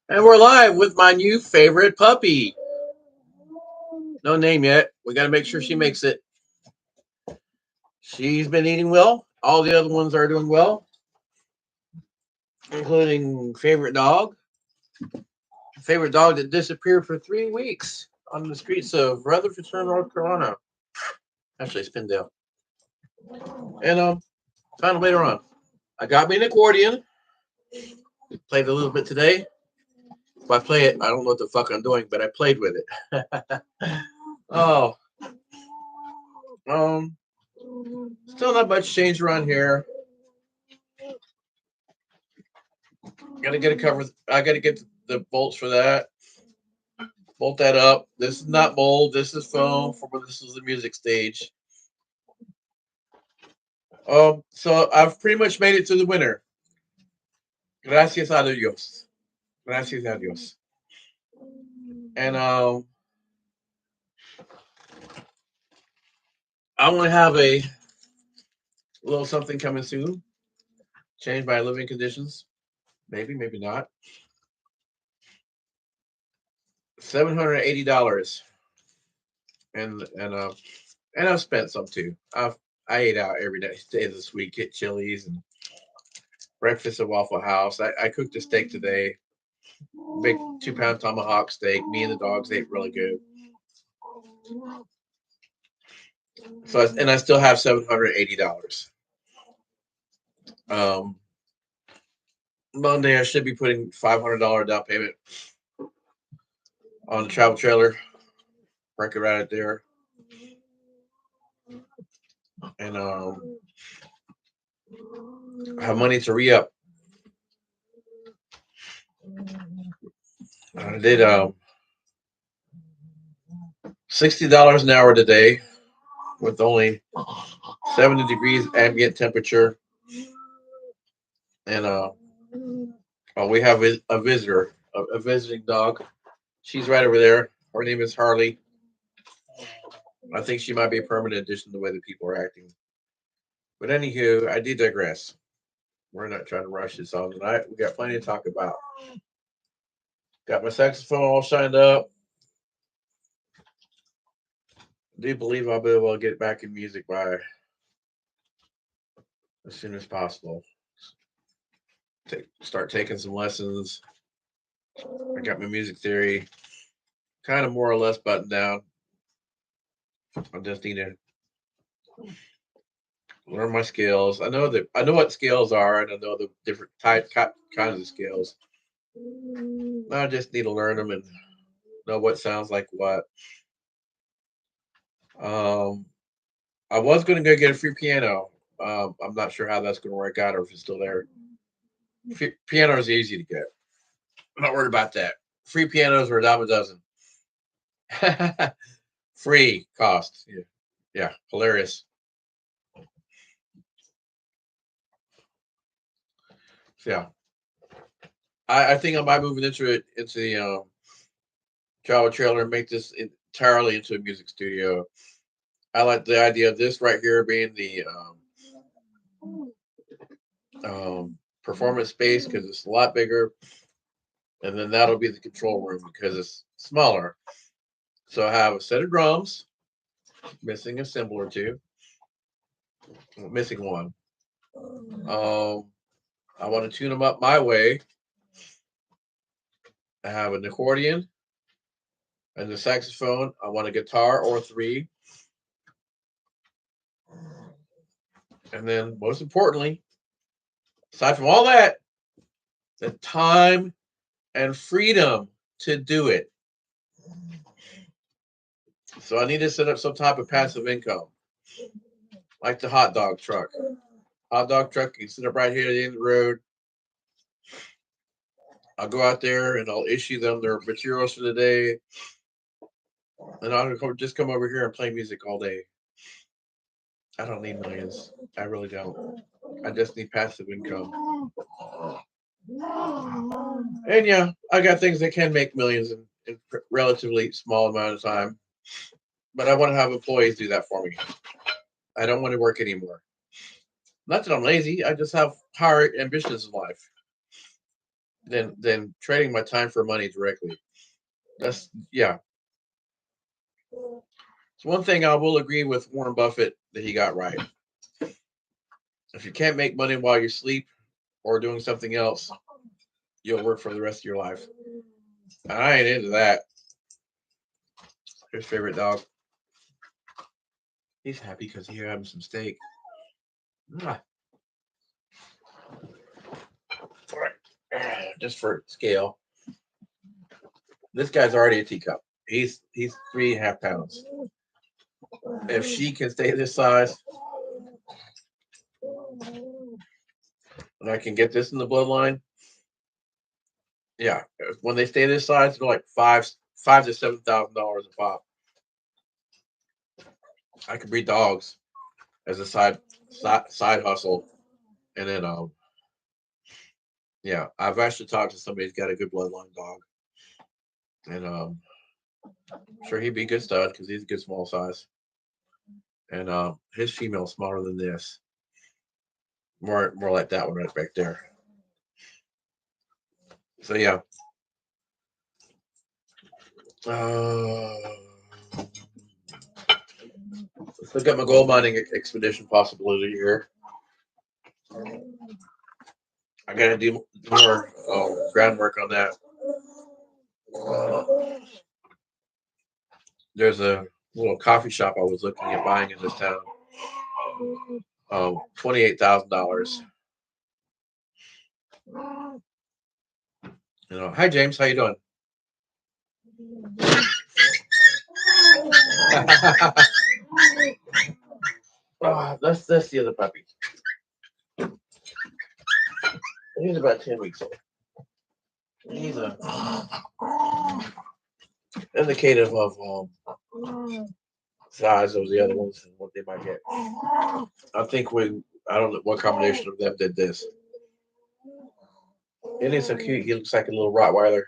And we're live with my new favorite puppy. No name yet. We got to make sure she makes it. She's been eating well. All the other ones are doing well, including favorite dog. Favorite dog that disappeared for 3 weeks on the streets of Rutherford, North Carolina. Actually, Spindale. And found him later on. I got me an accordion. Played a little bit today. If I play it, I don't know what the fuck I'm doing, but I played with it. Oh, um, still not much change around here. Gotta get a cover. I gotta get the bolts for that. Bolt that up. This is not mold. This is foam. For this is the music stage. So I've pretty much made it to the winter. Gracias a Dios. Gracias a Dios. And I'm gonna have a little something coming soon. Change my living conditions. Maybe, maybe not. $780, and I've spent some too. I ate out every day this week. Get Chili's and breakfast at Waffle House. I cooked a steak today. Big 2 pound tomahawk steak. Me and the dogs ate really good. And I still have $780. Um, Monday I should be putting $500 down payment on the travel trailer. Break it right out there, and have money to re up. I did $60 an hour today with only 70 degrees ambient temperature, and we have a visitor, a visiting dog. She's right over there. Her name is Harley. I think she might be a permanent addition to the way that people are acting. But anywho, I did digress. We're not trying to rush this on tonight. We got plenty to talk about. Got my saxophone all shined up. I do believe I'll be able to get back in music by as soon as possible. Start taking some lessons. I got my music theory kind of more or less buttoned down. I just need to learn my skills. I know what scales are, and I know the different kinds of scales. I just need to learn them and know what sounds like what. Um, I was going to go get a free piano. I'm not sure how that's going to work out or if it's still there. Piano is easy to get. I'm not worried about that. Free pianos are a dime a dozen. Free cost. Yeah, yeah, hilarious. So, yeah, I think I might move it into the travel trailer and make this entirely into a music studio. I like the idea of this right here being the performance space because it's a lot bigger, and then that'll be the control room because it's smaller. So I have a set of drums, missing a cymbal or two, missing one. Um, I want to tune them up my way. I have an accordion and the saxophone. I want a guitar or three. And then, most importantly, aside from all that, the time and freedom to do it. So I need to set up some type of passive income, like the hot dog truck. Hot dog truck, you can sit up right here at the end of the road. I'll go out there and I'll issue them their materials for the day. And I'll just come over here and play music all day. I don't need millions. I really don't. I just need passive income. And yeah, I got things that can make millions in relatively small amount of time. But I want to have employees do that for me. I don't want to work anymore. Not that I'm lazy. I just have higher ambitions in life. than trading my time for money directly. That's yeah. It's one thing I will agree with Warren Buffett that he got right. If you can't make money while you sleep or doing something else, you'll work for the rest of your life. And I ain't into that. His favorite dog. He's happy because he having some steak. Ah. Just for scale. This guy's already a teacup. He's 3.5 pounds. If she can stay this size, and I can get this in the bloodline, yeah. When they stay this size, they're like five to $7,000 a pop. I could breed dogs as a side hustle, and then yeah, I've actually talked to somebody who's got a good bloodline dog, and I'm sure he'd be a good stud because he's a good small size, and his female's smaller than this, more like that one right back there. So yeah. Let's look at my gold mining expedition possibility here. I gotta do more groundwork on that. There's a little coffee shop I was looking at buying in this town. $28,000. Hi James, how you doing? That's the other puppy. He's about 10 weeks old. He's a indicative of size of the other ones and what they might get. I think I don't know what combination of them did this. It is so cute. He looks like a little Rottweiler.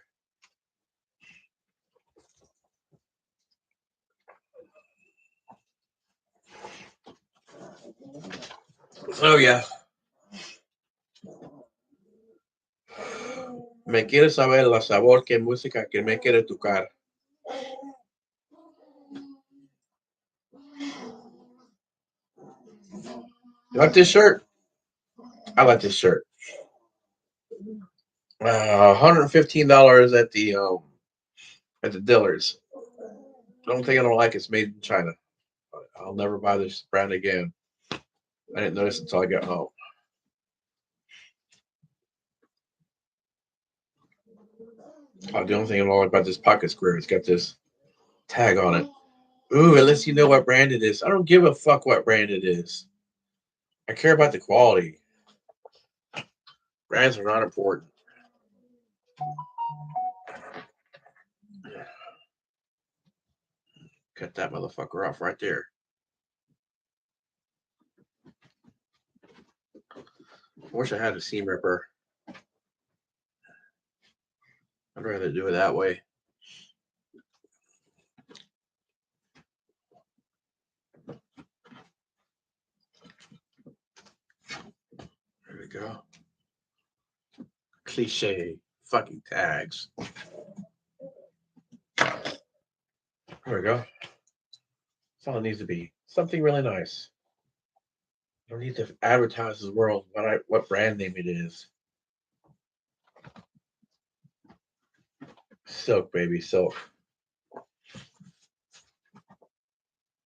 Oh yeah. Me quieres saber la sabor que música que me quiere tocar. You like this shirt? I like this shirt. $115 at the Dillards. The only thing I don't like is made in China. I'll never buy this brand again. I didn't notice until I got home. The only thing I don't like about this pocket square is it's got this tag on it. Ooh, it lets you know what brand it is. I don't give a fuck what brand it is. I care about the quality. Brands are not important. Cut that motherfucker off right there. I wish I had a seam ripper. I'd rather do it that way. There we go. Cliche fucking tags. There we go. That's all it needs to be. Something really nice. I don't need to advertise to the world what brand name it is. Silk, baby, silk.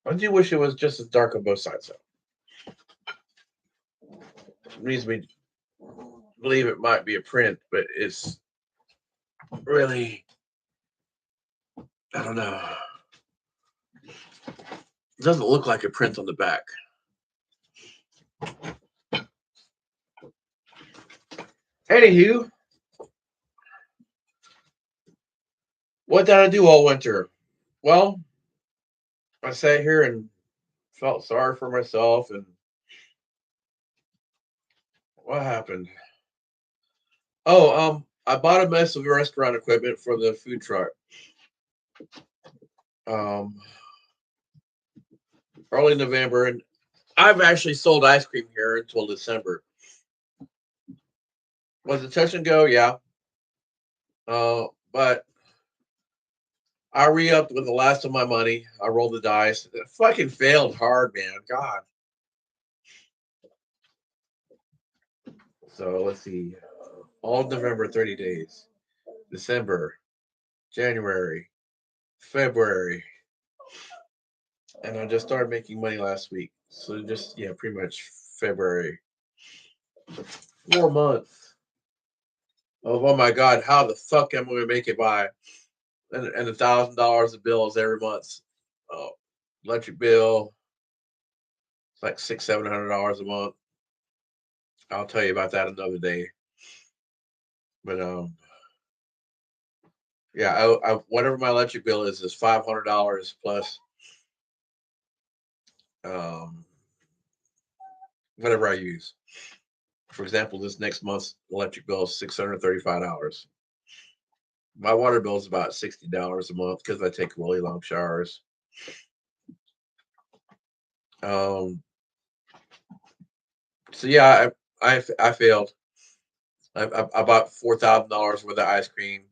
I do wish it was just as dark on both sides, though. It leads me to believe it might be a print, but it's really, I don't know. It doesn't look like a print on the back. Anywho, what did I do all winter? Well, I sat here and felt sorry for myself, and what happened? Oh, I bought a mess of restaurant equipment for the food truck. Um, Early November, and I've actually sold ice cream here until December. Was it touch and go? Yeah. But I re-upped with the last of my money. I rolled the dice. It fucking failed hard, man. God. So let's see. All November, 30 days. December, January, February, and I just started making money last week. So just yeah, pretty much February. 4 months of oh my god, how the fuck am I gonna make it by? And $1,000 of bills every month. Oh, electric bill, it's like $600-700 a month. I'll tell you about that another day. But yeah, whatever my electric bill is $500 plus um whatever I use. For example, this next month's electric bill is $635. My water bill is about $60 a month because I take really long showers. Um, so yeah, I failed. I bought $4,000 worth of ice cream,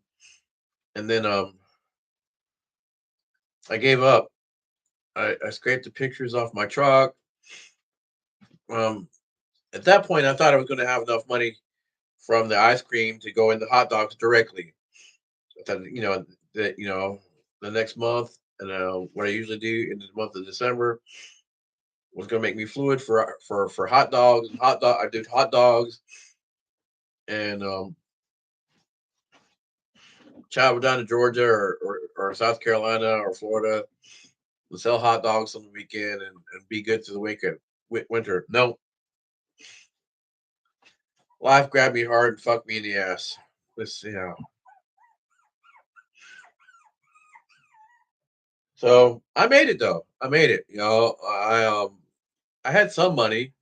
and then I gave up. I scraped the pictures off my truck. Um, at that point, I thought I was going to have enough money from the ice cream to go into hot dogs directly. I thought, that the next month, and what I usually do in the month of December was going to make me fluid for hot dogs. I did hot dogs and travel down to Georgia or South Carolina or Florida and sell hot dogs on the weekend and be good to the weekend winter. No, life grabbed me hard and fucked me in the ass. This So I made it though. I made it. I had some money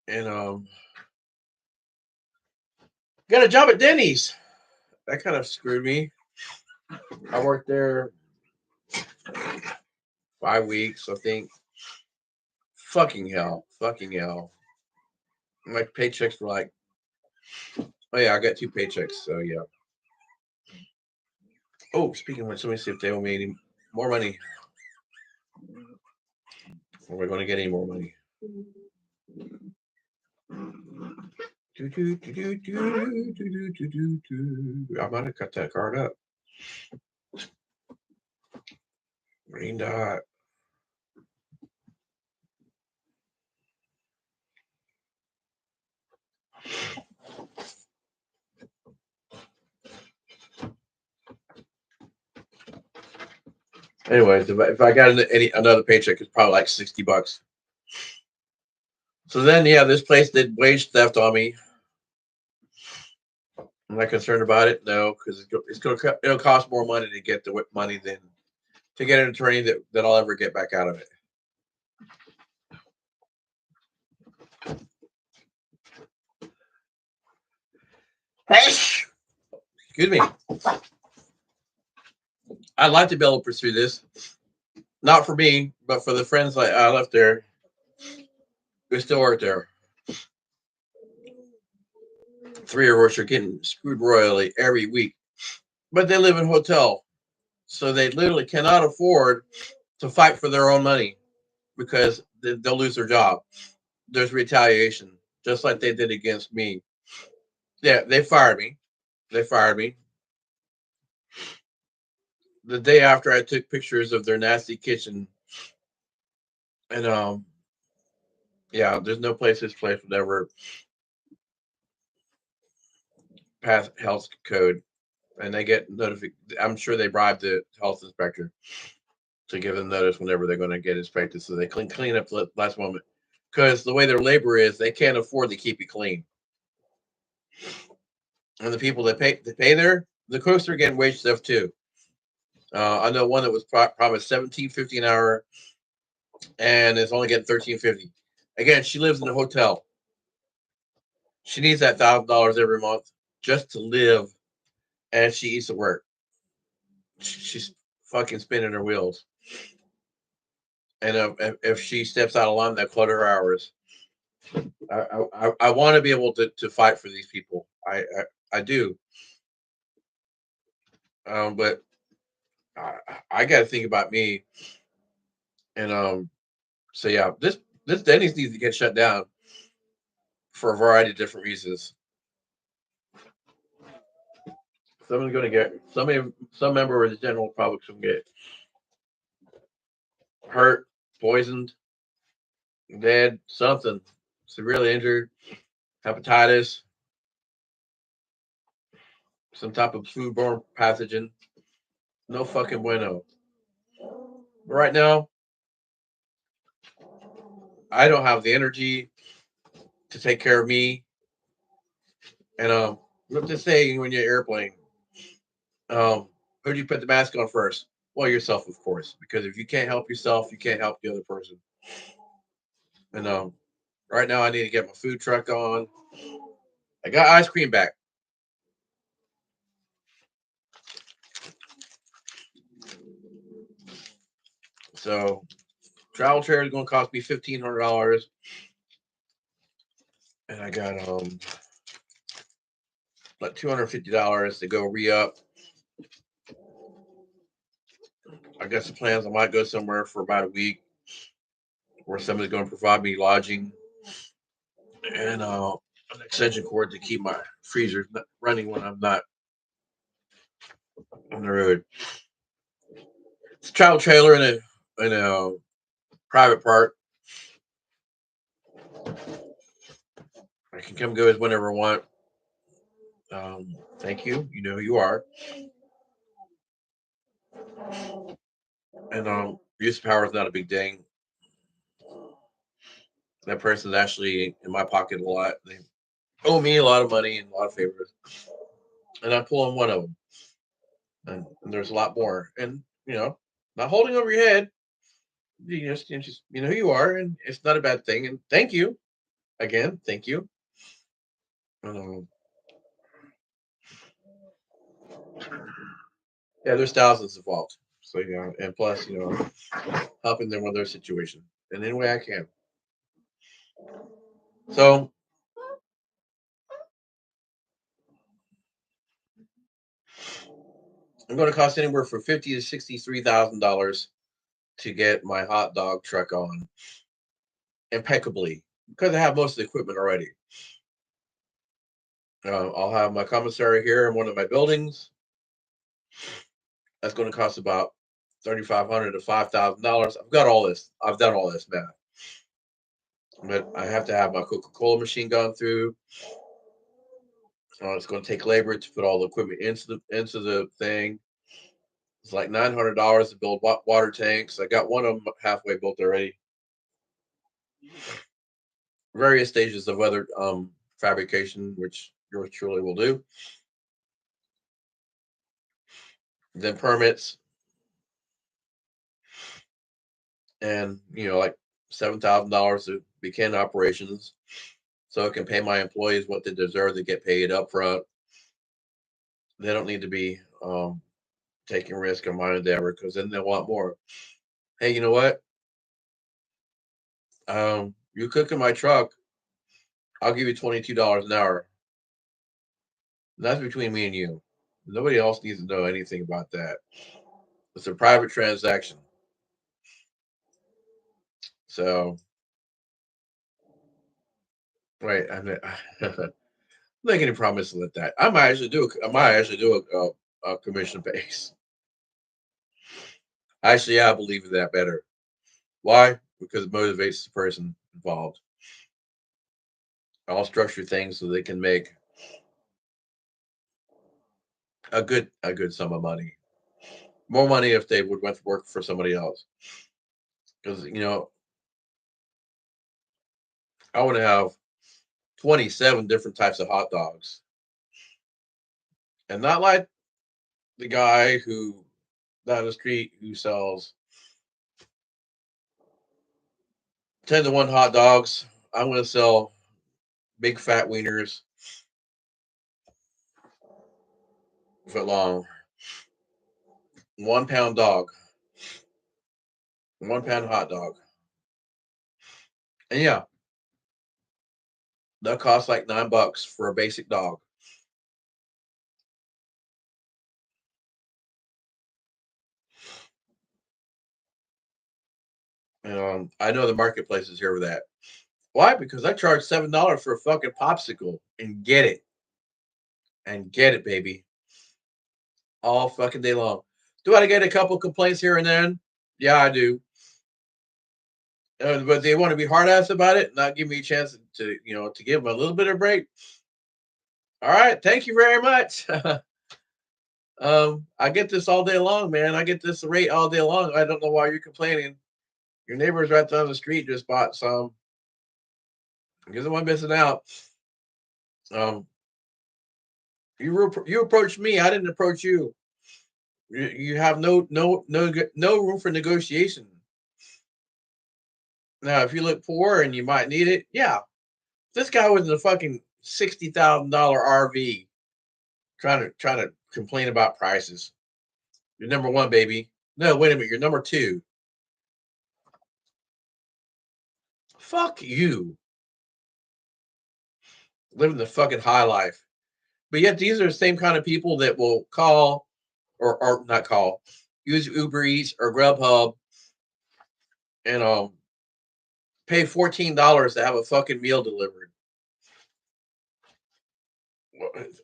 and got a job at Denny's. That kind of screwed me. I worked there 5 weeks, I think. Fucking hell. Fucking hell. My paychecks were like, oh yeah, I got 2 paychecks. So yeah. Oh, speaking of which, let me see if they owe me any more money. Or we're going to get any more money. I might have cut that card up. Green dot. Anyways, if I got another paycheck, it's probably like $60. So then, yeah, this place did wage theft on me. I'm not concerned about it, no, because it'll cost more money to get the money than to get an attorney that I'll ever get back out of it. Excuse me. I'd like to be able to pursue this, not for me, but for the friends I left there who still work there. 3 of us are getting screwed royally every week, but they live in a hotel, so they literally cannot afford to fight for their own money because they'll lose their job. There's retaliation, just like they did against me. Yeah, they fired me. They fired me the day after I took pictures of their nasty kitchen, and yeah, there's no place this place would ever pass health code, and they get notified. I'm sure they bribed the health inspector to give them notice whenever they're going to get inspected, so they clean up the last moment. Because the way their labor is, they can't afford to keep it clean, and the people that pay there, the cooks are getting wage stuff too. I know one that was promised $17.50 an hour, and is only getting $13.50. Again, she lives in a hotel. She needs that $1,000 every month just to live, and she eats at work. She's fucking spinning her wheels. And if she steps out of line, that clutter her hours. I want to be able to fight for these people. I do. But I got to think about me, and so yeah, this Denny's needs to get shut down for a variety of different reasons. Someone's going to get some member of the general public's going to get hurt, poisoned, dead, something, severely injured, hepatitis, some type of foodborne pathogen. No fucking bueno. But right now, I don't have the energy to take care of me. And let's just say when you're airplane, who do you put the mask on first? Well, yourself, of course, because if you can't help yourself, you can't help the other person. And right now, I need to get my food truck on. I got ice cream back, so travel trailer is going to cost me $1,500, and I got like $250 to go re up. I got some plans. I might go somewhere for about a week, where somebody's going to provide me lodging and an extension cord to keep my freezer running when I'm not on the road. It's a travel trailer in a private park. I can come go as whenever I want. Thank you. You know who you are. And use of power is not a big thing. That person's actually in my pocket a lot. They owe me a lot of money and a lot of favors, and I pull on one of them. And there's a lot more. And not holding over your head. You know who you are, and it's not a bad thing. And thank you again. Thank you. Um, yeah, there's thousands involved. So and plus helping them with their situation in any way I can. So I'm going to cost anywhere from $50,000 to $63,000 to get my hot dog truck on impeccably because I have most of the equipment already. I'll have my commissary here in one of my buildings. That's going to cost about $3,500 to $5,000. I've got all this. I've done all this math, but I have to have my Coca-Cola machine gone through. It's going to take labor to put all the equipment into the thing. It's like $900 to build water tanks. I got one of them halfway built already. Various stages of other fabrication, which yours truly will do. Then permits, and like $7,000 to begin operations, so it can pay my employees what they deserve to get paid up front. They don't need to be taking risk on my endeavor because then they want more. Hey, you know what? You cook in my truck, I'll give you $22 an hour. That's between me and you. Nobody else needs to know anything about that. It's a private transaction. So, right, I'm not making any promises with that. I might actually do a commission base. Actually, I believe in that better. Why? Because it motivates the person involved. I'll structure things so they can make a good sum of money. More money if they would went to work for somebody else. Because I want to have 27 different types of hot dogs, and not like the guy who down the street who sells 10-to-1 hot dogs. I'm going to sell big fat wieners, foot long, 1 pound dog, 1 pound hot dog. And yeah, that costs like $9 for a basic dog. I know the marketplace is here with that. Why? Because I charge $7 for a fucking popsicle and get it, baby, all fucking day long. Do I get a couple complaints here and then? Yeah, I do. But they want to be hard ass about it, not give me a chance to, to give them a little bit of break. All right, thank you very much. I get this all day long, man. I get this rate all day long. I don't know why you're complaining. Your neighbors right down the street just bought some. You're the one missing out. Um, you approached me. I didn't approach you. You have no room for negotiation. Now, if you look poor and you might need it, yeah. This guy was in a fucking $60,000 RV trying to complain about prices. You're number one, baby. No, wait a minute. You're number two. Fuck you. Living the fucking high life. But yet these are the same kind of people that will call or not call, use Uber Eats or Grubhub and pay $14 to have a fucking meal delivered.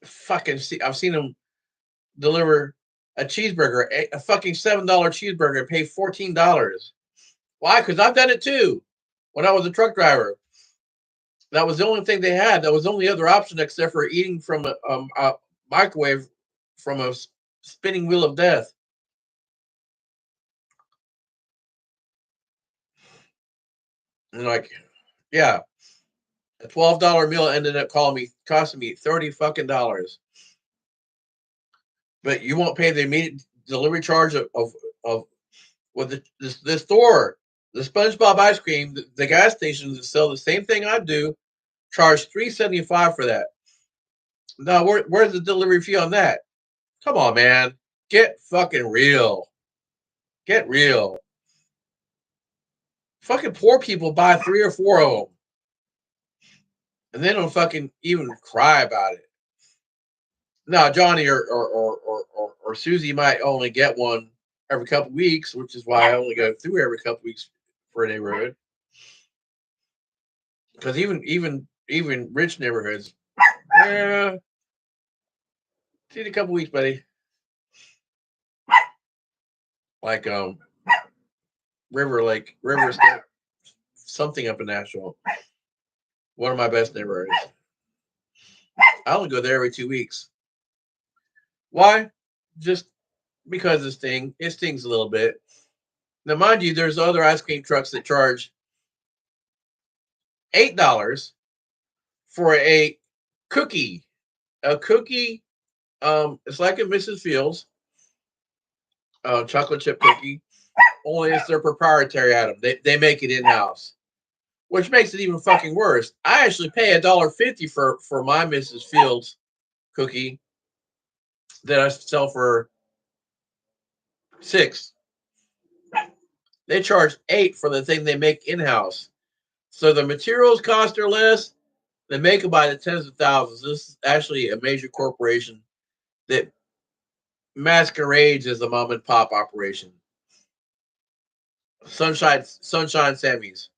Fucking see, I've seen them deliver a cheeseburger, a fucking $7 cheeseburger, and pay $14. Why? Because I've done it too. When I was a truck driver, that was the only thing they had. That was the only other option except for eating from a microwave from a spinning wheel of death. And like, yeah, a $12 meal ended up costing me 30 fucking dollars. But you won't pay the immediate delivery charge of what the store, the SpongeBob ice cream, the gas stations that sell the same thing I do, charge $3.75 for that. Now, where's the delivery fee on that? Come on, man, get fucking real. Get real. Fucking poor people buy 3 or 4 of them, and they don't fucking even cry about it. Now, Johnny or Susie might only get one every couple weeks, which is why I only go through every couple weeks for a neighborhood. Because even rich neighborhoods, yeah, see in a couple weeks, buddy. Like River something up in Nashville. One of my best neighborhoods. I only go there every 2 weeks. Why? Just because it stings a little bit. Now, mind you, there's other ice cream trucks that charge $8 for a cookie. A cookie, it's like a Mrs. Fields chocolate chip cookie. Only it's their proprietary item. They make it in house, which makes it even fucking worse. I actually pay $1.50 for my Mrs. Fields cookie that I sell for $6. They charge $8 for the thing they make in house. So the materials cost are less. They make it by the tens of thousands. This is actually a major corporation that masquerades as a mom and pop operation. Sunshine Sammy's.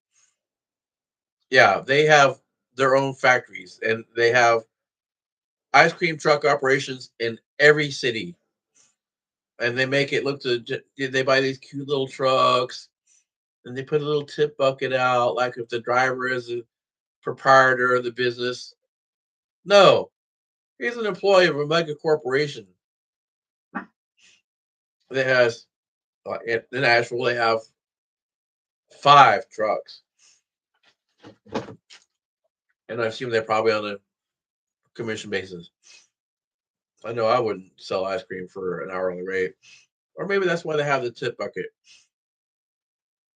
Yeah, they have their own factories and they have ice cream truck operations in every city. And they make it look they buy these cute little trucks and they put a little tip bucket out, like if the driver is a proprietor of the business. No, he's an employee of a mega corporation that has, in Nashville, they have 5 trucks. And I assume they're probably on a commission basis. I know I wouldn't sell ice cream for an hourly rate. Or maybe that's why they have the tip bucket.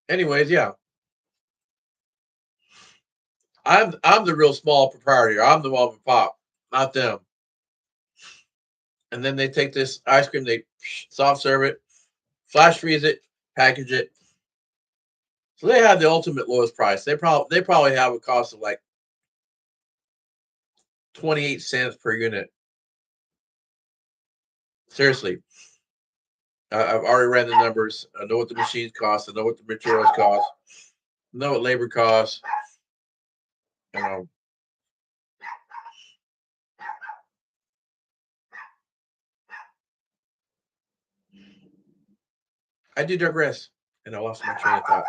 Anyways, yeah. I'm the real small proprietor. I'm the mom and pop, not them. And then they take this ice cream, they soft serve it, flash freeze it, package it. So they have the ultimate lowest price. They probably have a cost of like 28 cents per unit. Seriously. I've already ran the numbers. I know what the machines cost. I know what the materials cost. I know what labor costs. You know, I do digress, and I lost my train of thought.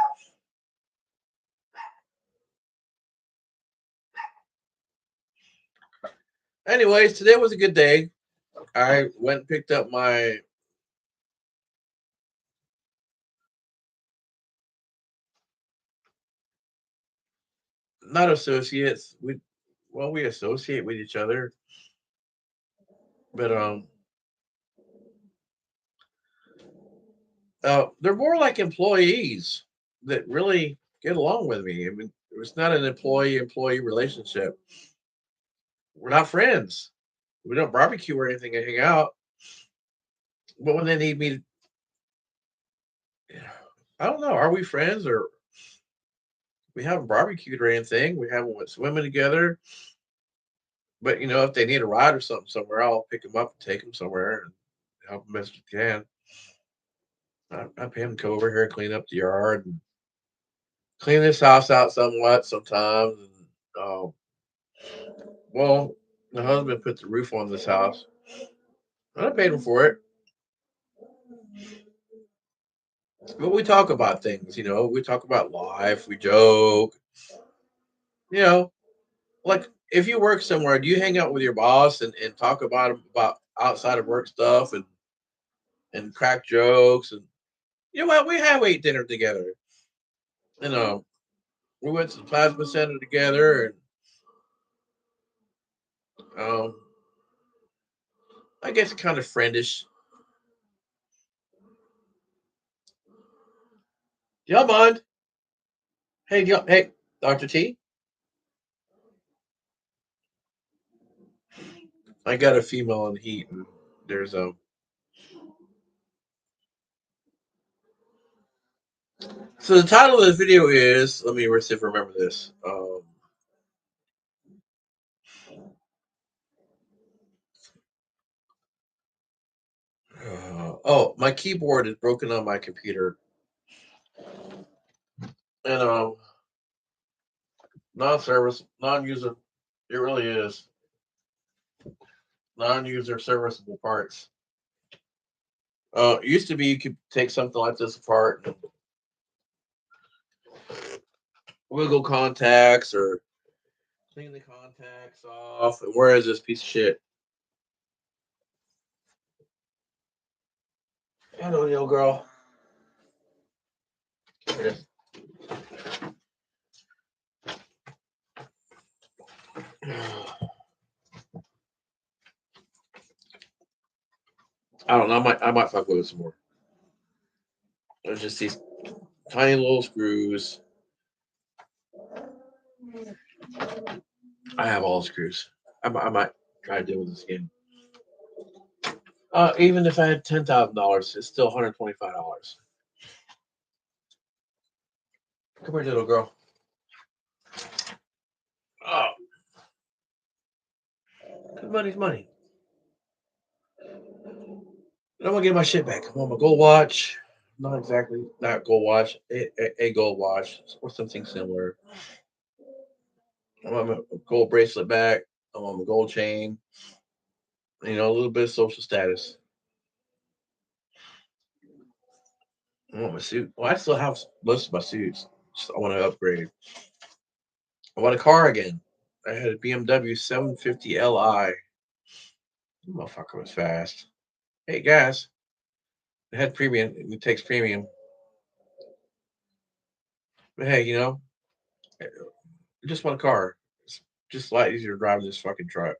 Anyways, today was a good day. I went and picked up my not associates. We associate with each other, but they're more like employees that really get along with me. I mean, it's not an employee relationship. We're not friends. We don't barbecue or anything and hang out. But when they need me, I don't know. Are we friends or we haven't barbecued or anything? We haven't went swimming together. But if they need a ride or something somewhere, I'll pick them up and take them somewhere and help them best I can. I pay them to come over here and clean up the yard and clean this house out somewhat sometimes. And well, my husband put the roof on this house, and I paid him for it. But we talk about things, we talk about life, we joke, you know, like if you work somewhere, do you hang out with your boss and talk about outside of work stuff and crack jokes and you know what? We have ate dinner together. You know, we went to the plasma center together and um I guess kind of friendish. Do y'all mind? Hey, Dr. T, I got a female in heat and there's so the title of the video is let me see if I remember this. Oh, my keyboard is broken on my computer, and non-service, non-user. It really is non-user serviceable parts. It used to be you could take something like this apart and wiggle contacts or clean the contacts off. And where is this piece of shit? Hello, little girl. Yes. I don't know. I might fuck with it some more. There's just these tiny little screws. I have all the screws. I might try to deal with this again. Even if I had $10,000, it's still $125. Come here, little girl. Oh, money's money. And I'm gonna get my shit back. I want my gold watch. Not exactly not gold watch. A gold watch or something similar. I want my gold bracelet back. I want my gold chain. A little bit of social status. I want my suit. Well, I still have most of my suits. Just, I want to upgrade. I want a car again. I had a BMW 750 Li. That motherfucker was fast. Hey, guys. It had premium. It takes premium. But hey, I just want a car. It's just a lot easier to drive this fucking truck.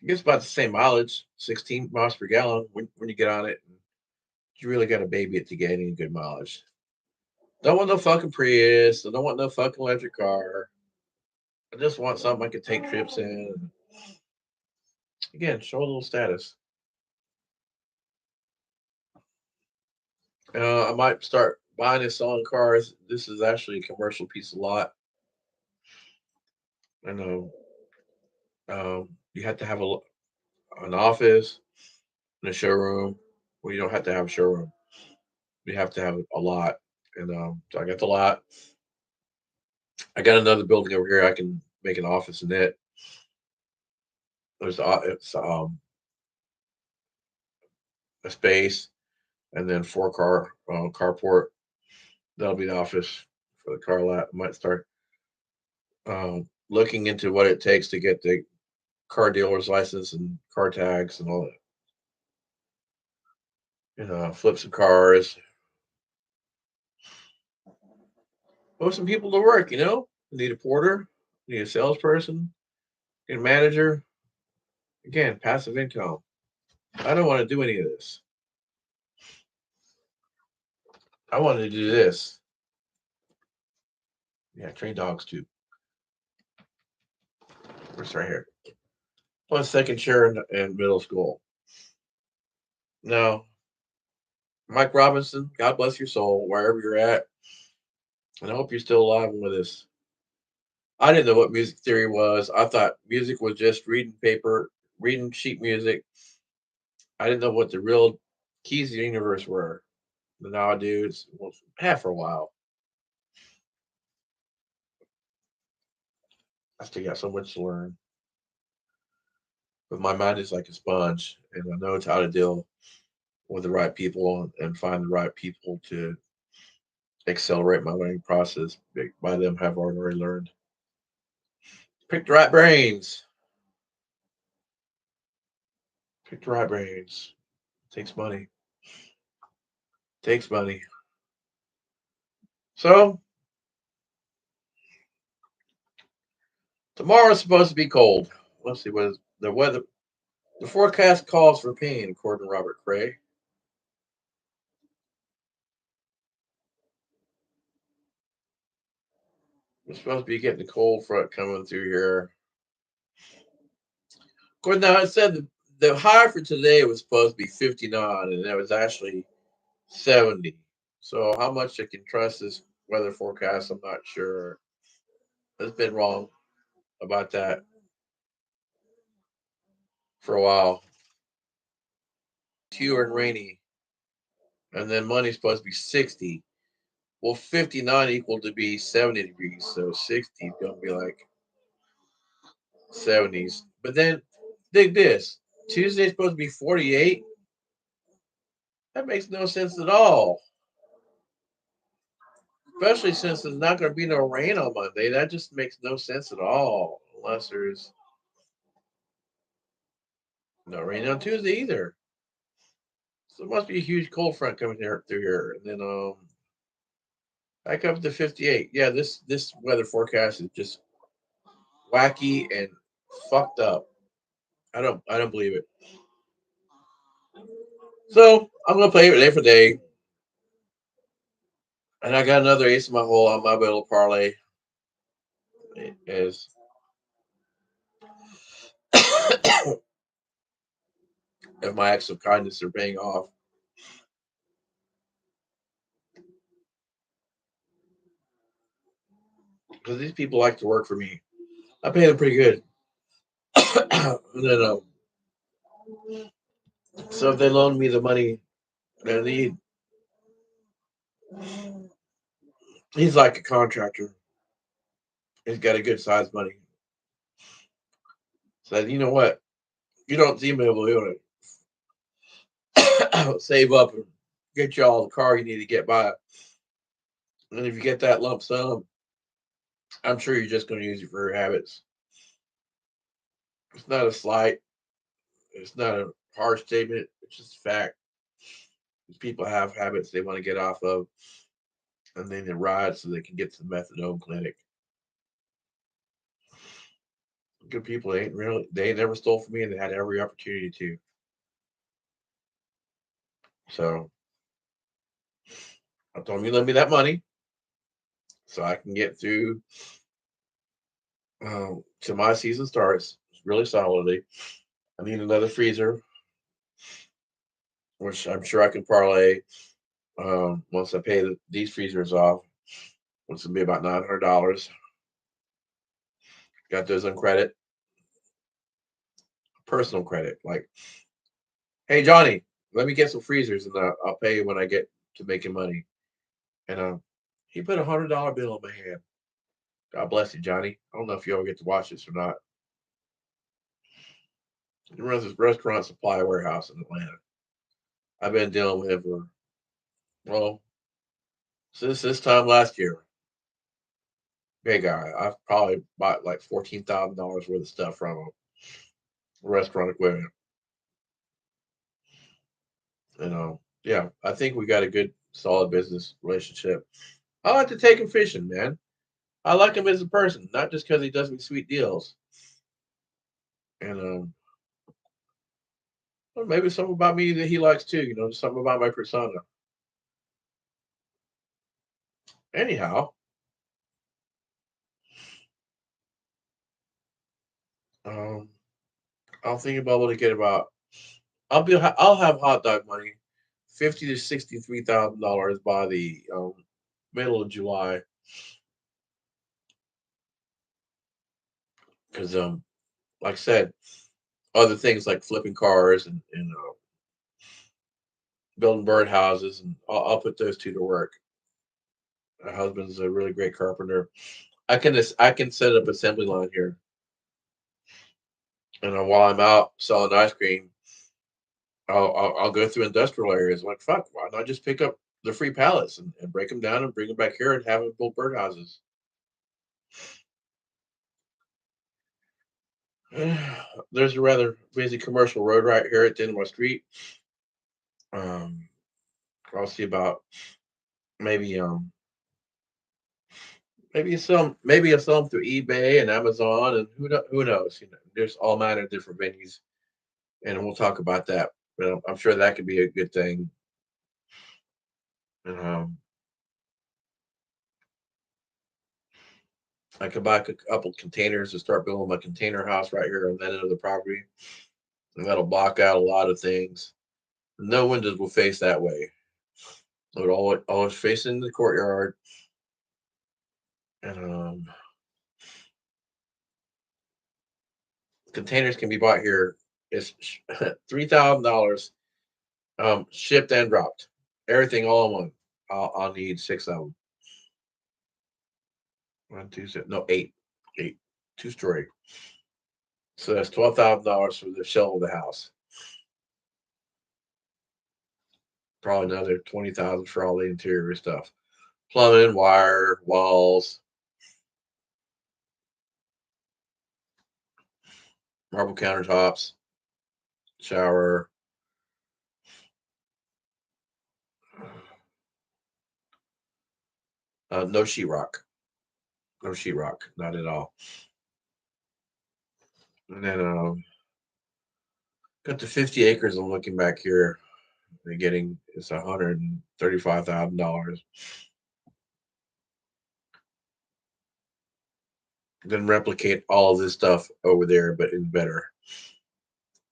It gets about the same mileage, 16 miles per gallon when you get on it. You really got to baby it to get any good mileage. Don't want no fucking Prius. I don't want no fucking electric car. I just want something I can take trips in. Again, show a little status. I might start buying and selling cars. This is actually a commercial piece of lot. I know. You have to have an office and a showroom Well, you don't have to have a showroom. You have to have a lot. And so I got the lot. I got another building over here. I can make an office in it. There's it's a space, and then four car carport. That'll be the office for the car lot. I might start looking into what it takes to get the car dealer's license and car tags and all that. Flip some cars, put some people to work. Need a porter, need a salesperson, need a manager. Again, passive income. I don't want to do any of this. I wanted to do this. Yeah, train dogs too. It's right here. Plus second chair in middle school. Now, Mike Robinson, God bless your soul, wherever you're at, and I hope you're still alive and with us. I didn't know what music theory was. I thought music was just reading paper, reading sheet music. I didn't know what the real keys to the universe were. But now I do. Well, have for a while. I still got so much to learn. But my mind is like a sponge, and I know how to deal with the right people and find the right people to accelerate my learning process by them have already learned. Pick the right brains. Pick the right brains. Takes money. Takes money. So tomorrow's supposed to be cold. Let's see what is the weather. The forecast calls for pain, according to Robert Cray. We're supposed to be getting the cold front coming through here. Of course, now it said the high for today was supposed to be 59, and that was actually 70. So how much I can trust this weather forecast, I'm not sure. It's been wrong about that for a while. Fewer and rainy, and then Monday's supposed to be 60. Well, 59 equal to be 70 degrees, so 60 is gonna be like 70s. But then dig this. Tuesday's supposed to be 48. That makes no sense at all. Especially since there's not going to be no rain on Monday. That just makes no sense at all. Unless there's no rain on Tuesday either. So it must be a huge cold front coming here through here. And then back up to 58. Yeah, this weather forecast is just wacky and fucked up. I don't believe it. So I'm gonna play it day for day. And I got another ace in my hole on my little parlay. It is if my acts of kindness are paying off. Because these people like to work for me. I pay them pretty good. And then so if they loan me the money that I need, he's like a contractor. He's got a good size money. Said, you know what? You don't seem able to save up and get y'all the car you need to get by. And if you get that lump sum, I'm sure you're just going to use it for your habits. It's not a slight. It's not a harsh statement. It's just a fact. People have habits they want to get off of, and then they ride so they can get to the methadone clinic. Good people ain't really. They ain't never stole from me, and they had every opportunity to. So I told them, you lend me that money so I can get through till my season starts really solidly. I need another freezer, which I'm sure I can parlay once I pay these freezers off, which will be about $900. Got those on credit, personal credit. Like, hey Johnny, let me get some freezers and I'll pay you when I get to making money. And he put $100 bill in my hand. God bless you, Johnny. I don't know if you ever get to watch this or not. He runs this restaurant supply warehouse in Atlanta. I've been dealing with him for, well, since this time last year. Great guy. I've probably bought like $14,000 worth of stuff from him, restaurant equipment. And yeah, I think we got a good, solid business relationship. I like to take him fishing, man. I like him as a person, not just because he does me sweet deals. And well, maybe something about me that he likes too. Something about my persona. Anyhow, um, I'll think about what to get about. I'll have hot dog money, 50 to 63 thousand dollars by the middle of July, because like I said, other things like flipping cars and building birdhouses, and I'll put those two to work. My husband's a really great carpenter. I can set up assembly line here, and while I'm out selling ice cream, I'll go through industrial areas. Like, fuck, why not just pick up the free pallets and break them down and bring them back here and have them build birdhouses? There's a rather busy commercial road right here at the end of my street. Um, I'll see about maybe maybe I sell them through eBay and Amazon, and who knows? There's all manner of different venues, and we'll talk about that. But I'm sure that could be a good thing. And I could buy a couple containers to start building my container house right here on that end of the property, and that'll block out a lot of things. No windows will face that way. It would always face into the courtyard, and containers can be bought here. It's $3,000, shipped and dropped. Everything all in one. I'll need six of them. One, two, six, no, eight, two-story. So that's $12,000 for the shell of the house. Probably another 20,000 for all the interior stuff, plumbing, wire, walls, marble countertops, shower. No sheetrock. No sheetrock. Not at all. And then got the 50 acres I'm looking back here. They're getting it's $135,000. Then replicate all of this stuff over there, but in better.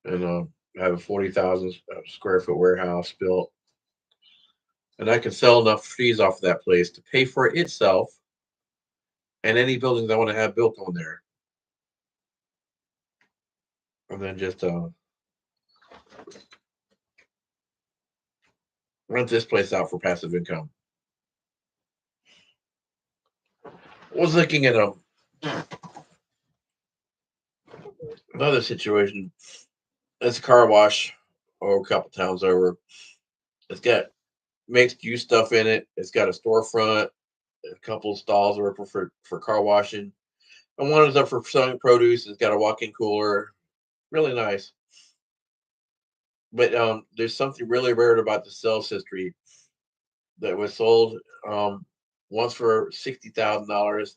And have a 40,000 square foot warehouse built, and I can sell enough trees off of that place to pay for itself and any buildings I want to have built on there, and then just rent this place out for passive income. I was looking at another situation. It's a car wash, a couple towns over. It's got mixed use stuff in it. It's got a storefront, a couple of stalls are for car washing, and one is up for selling produce. It's got a walk-in cooler, really nice. But there's something really weird about the sales history that was sold um, once for $60,000,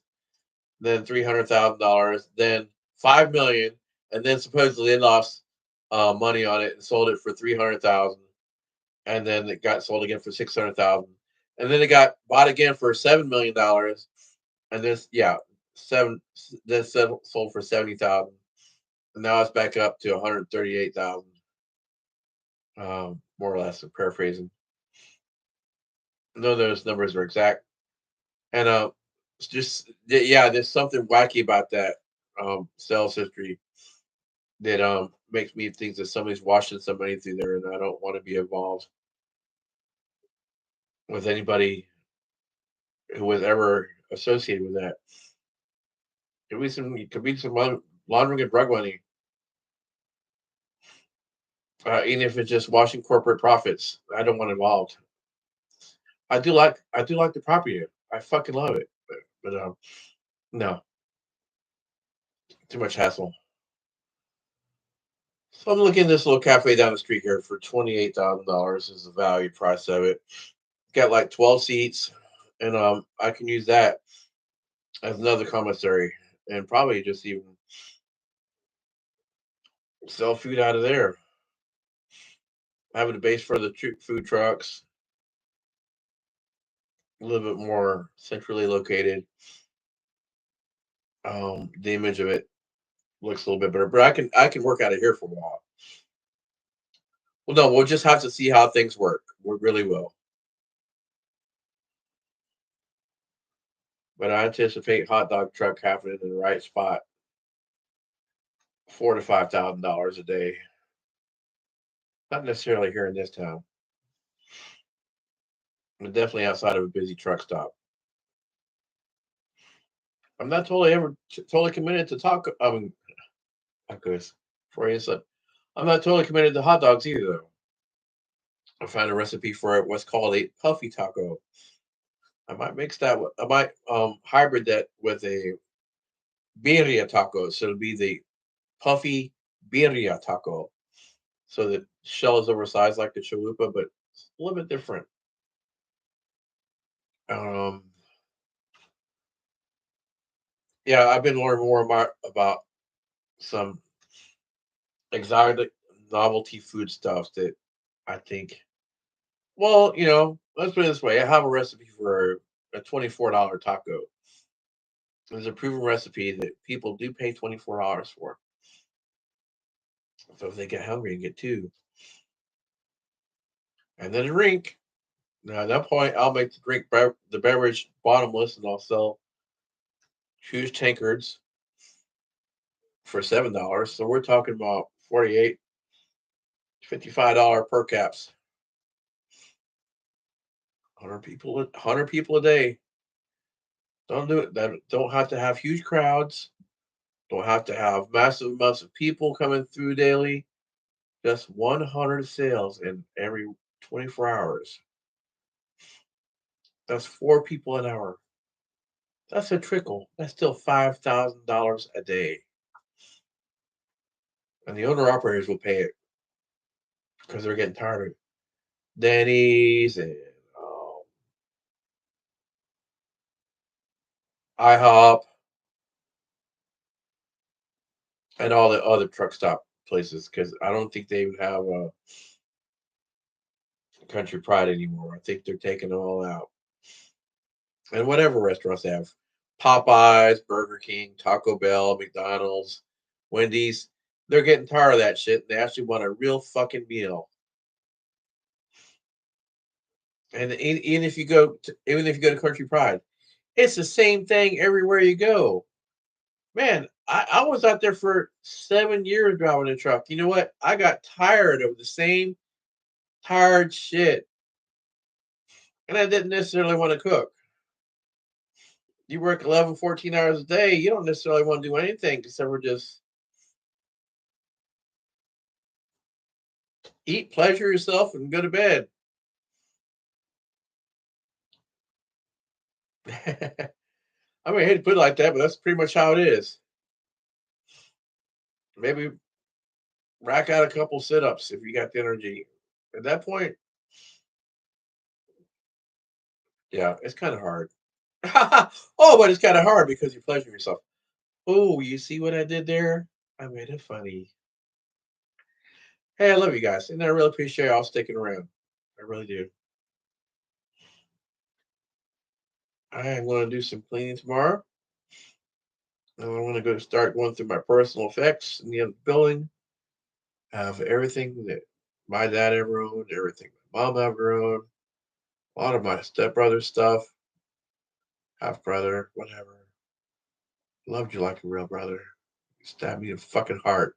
then $300,000, then 5 million, and then supposedly they lost money on it and sold it for 300,000, and then it got sold again for 600,000, and then it got bought again for $7 million, and this yeah seven then sold for 70,000, and now it's back up to 138,000, more or less. I'm paraphrasing. None of those numbers are exact, and it's just yeah, there's something wacky about that sales history that makes me think that somebody's washing somebody through there, and I don't want to be involved with anybody who was ever associated with that. It could be some laundering of drug money, even if it's just washing corporate profits. I don't want involved. I do like the property. I fucking love it, but no, too much hassle. So I'm looking at this little cafe down the street here for $28,000 is the value price of it. Got like 12 seats, and I can use that as another commissary, and probably just even sell food out of there. Having a base for the food trucks, a little bit more centrally located. The image of it looks a little bit better, but I can work out of here for a while. Well, no, we'll just have to see how things work. We really will. But I anticipate hot dog truck happening in the right spot, $4,000 to $5,000 a day. Not necessarily here in this town, but definitely outside of a busy truck stop. I'm not totally committed to tacos. For instance, I'm not totally committed to hot dogs either. Though I found a recipe for what's called a puffy taco. I might mix that. I might hybrid that with a birria taco. So it'll be the puffy birria taco. So the shell is oversized like the chalupa, but it's a little bit different. Um, yeah, I've been learning more about some exotic novelty food stuff that I think. Well, let's put it this way: I have a recipe for a $24 taco. There's a proven recipe that people do pay $24 for. So if they get hungry and get two, and then a drink. Now at that point, I'll make the beverage bottomless, and I'll sell huge tankards for $7. So we're talking about 48, $55 per caps. 100 people a day. Don't do it. That don't have to have huge crowds. Don't have to have massive amounts of people coming through daily. Just 100 sales in every 24 hours. That's 4 people an hour. That's a trickle. That's still $5,000 a day. And the owner operators will pay it because they're getting tired of it. Denny's and um, IHOP and all the other truck stop places because I don't think they even have Country Pride anymore. I think they're taking them all out. And whatever restaurants they have Popeyes, Burger King, Taco Bell, McDonald's, Wendy's. They're getting tired of that shit. They actually want a real fucking meal. And even if you go to Country Pride, it's the same thing everywhere you go. Man, I was out there for 7 years driving a truck. You know what? I got tired of the same tired shit, and I didn't necessarily want to cook. You work 11, 14 hours a day. You don't necessarily want to do anything except for just eat, pleasure yourself, and go to bed. I mean, I hate to put it like that, but that's pretty much how it is. Maybe rack out a couple sit-ups if you got the energy. At that point, yeah, it's kind of hard. Oh, but it's kind of hard because you're pleasuring yourself. Oh, you see what I did there? I made it funny. Hey, I love you guys, and I really appreciate y'all sticking around. I really do. I am going to do some cleaning tomorrow. And I'm going to go start going through my personal effects in the building. Have everything that my dad ever owned, everything my mom ever owned, a lot of my stepbrother stuff, half brother, whatever. Loved you like a real brother. You stabbed me in the fucking heart.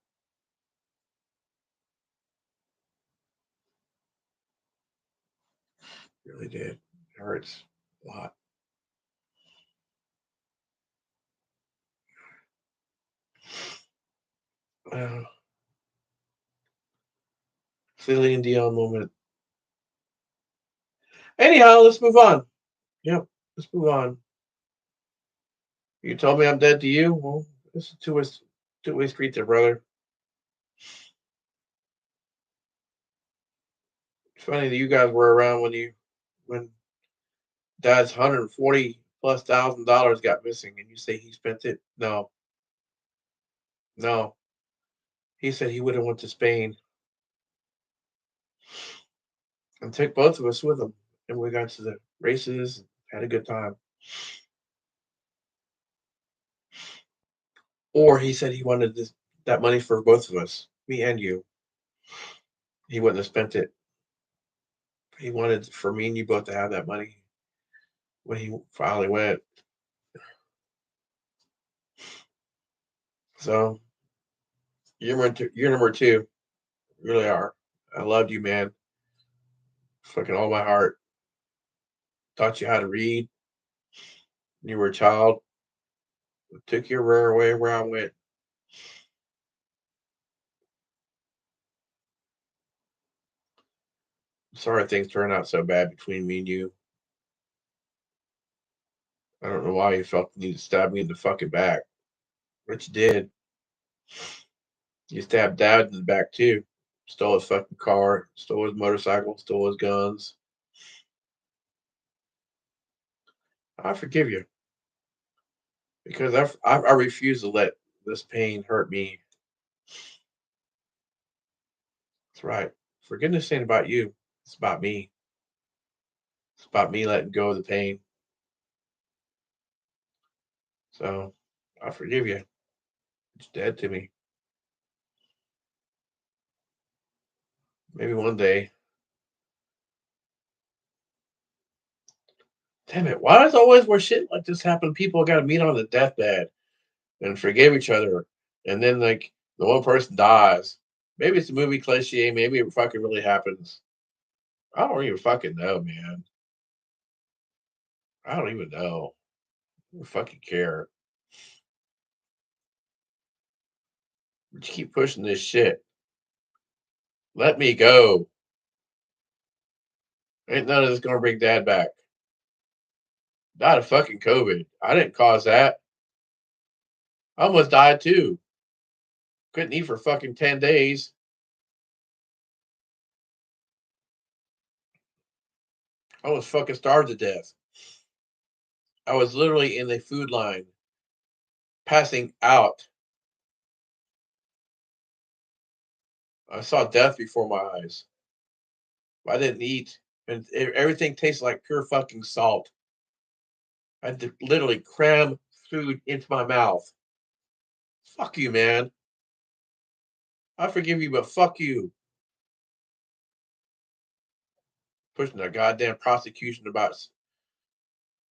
really did. It hurts a lot. Uh, Celine Dion moment. Anyhow, let's move on. Yep, let's move on. You told me I'm dead to you. Well, it's a two-way street there, brother. It's funny that you guys were around when Dad's $140,000+ got missing, and you say he spent it. No, no. He said he would have went to Spain and took both of us with him, and we got to the races and had a good time. Or he said he wanted that money for both of us, me and you. He wouldn't have spent it. He wanted for me and you both to have that money when he finally went. So you're number two. You really are. I loved you, man. Fucking all my heart. Taught you how to read. When you were a child. Took you rare away where I went. Sorry things turned out so bad between me and you. I don't know why you felt the need to stab me in the fucking back. But you did. You stabbed Dad in the back too. Stole his fucking car, stole his motorcycle, stole his guns. I forgive you because I refuse to let this pain hurt me. That's right. Forgiveness ain't about you. It's about me. It's about me letting go of the pain. So I forgive you. It's dead to me. Maybe one day. Damn it. Why does always where shit like this happen? People got to meet on the deathbed and forgive each other. And then, like, the one person dies. Maybe it's a movie cliche. Maybe it fucking really happens. I don't even fucking know, man. I don't even know. I don't fucking care. But you keep pushing this shit. Let me go. Ain't none of this gonna bring Dad back. Died of fucking COVID. I didn't cause that. I almost died too. Couldn't eat for fucking 10 days. I was fucking starved to death. I was literally in the food line, passing out. I saw death before my eyes. I didn't eat, and everything tasted like pure fucking salt. I had to literally cram food into my mouth. Fuck you, man. I forgive you, but fuck you. Pushing a goddamn prosecution about,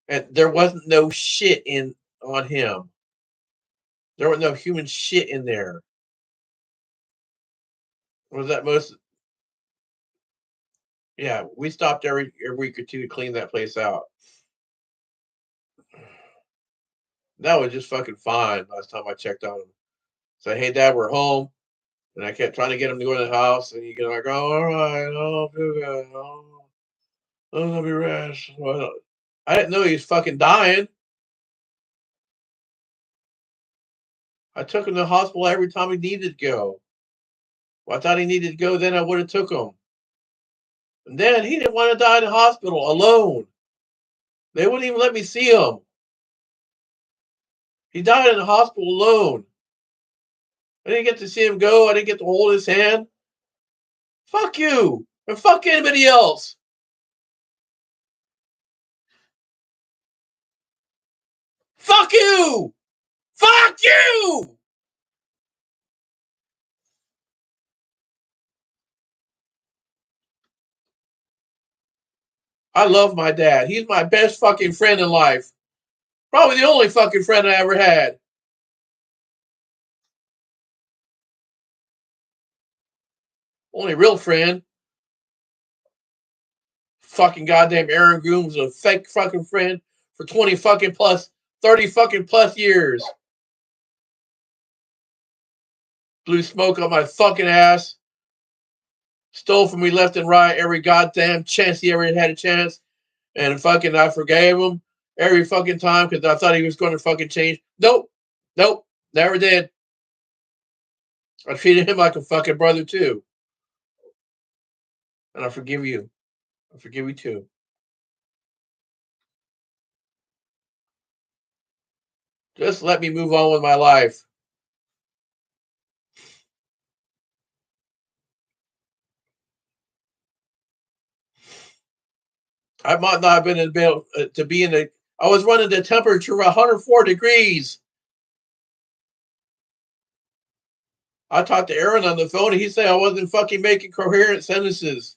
and there wasn't no shit in on him. There was no human shit in there. Was that most? Yeah, we stopped every week or two to clean that place out. That was just fucking fine. Last time I checked on him, say, "Hey, Dad, we're home," and I kept trying to get him to go to the house, and you get like, "Oh, all right, oh, feel good, oh, let me rest." Well, I didn't know he was fucking dying. I took him to the hospital every time he needed to go. Well, I thought he needed to go, then I would have took him. And then he didn't want to die in the hospital alone. They wouldn't even let me see him. He died in the hospital alone. I didn't get to see him go. I didn't get to hold his hand. Fuck you. And fuck anybody else. Fuck you. Fuck you. I love my dad. He's my best fucking friend in life. Probably the only fucking friend I ever had. Only real friend. Fucking goddamn Aaron Groom was a fake fucking friend for 20 fucking plus, 30 fucking plus years. Blew smoke on my fucking ass. Stole from me left and right every goddamn chance he ever had a chance. And fucking I forgave him every fucking time because I thought he was going to fucking change. Nope. Never did. I treated him like a fucking brother too. And I forgive you. I forgive you too. Just let me move on with my life. I might not have been able to be in the. I was running the temperature 104 degrees. I talked to Aaron on the phone and he said I wasn't fucking making coherent sentences.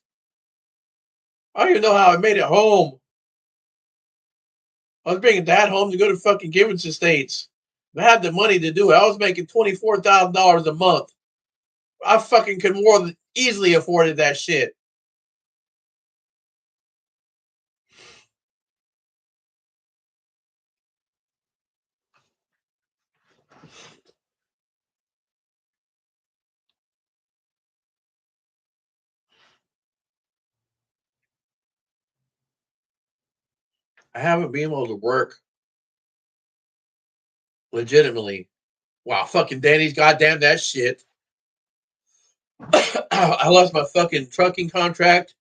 I don't even know how I made it home. I was bringing Dad home to go to fucking Givens Estates. I had the money to do it. I was making $24,000 a month. I fucking could more than easily afforded that shit. I haven't been able to work legitimately. Wow, fucking Danny's goddamn that shit. I lost my fucking trucking contract.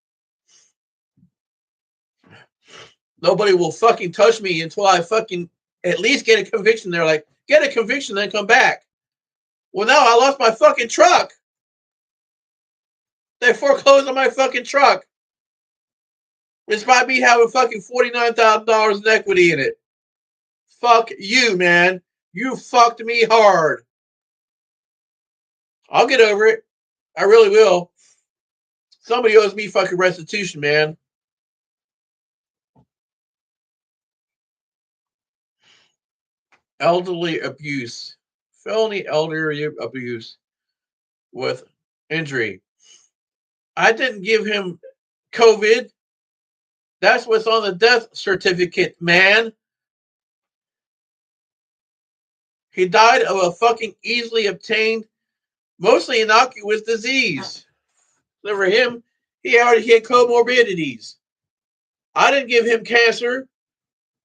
Nobody will fucking touch me until I fucking at least get a conviction. They're like, get a conviction, then come back. Well, now I lost my fucking truck. They foreclosed on my fucking truck. Despite me having fucking $49,000 in equity in it. Fuck you, man. You fucked me hard. I'll get over it. I really will. Somebody owes me fucking restitution, man. Elderly abuse. Felony elderly abuse with injury. I didn't give him COVID. That's what's on the death certificate, man. He died of a fucking easily obtained, mostly innocuous disease. So for him, he had comorbidities. I didn't give him cancer.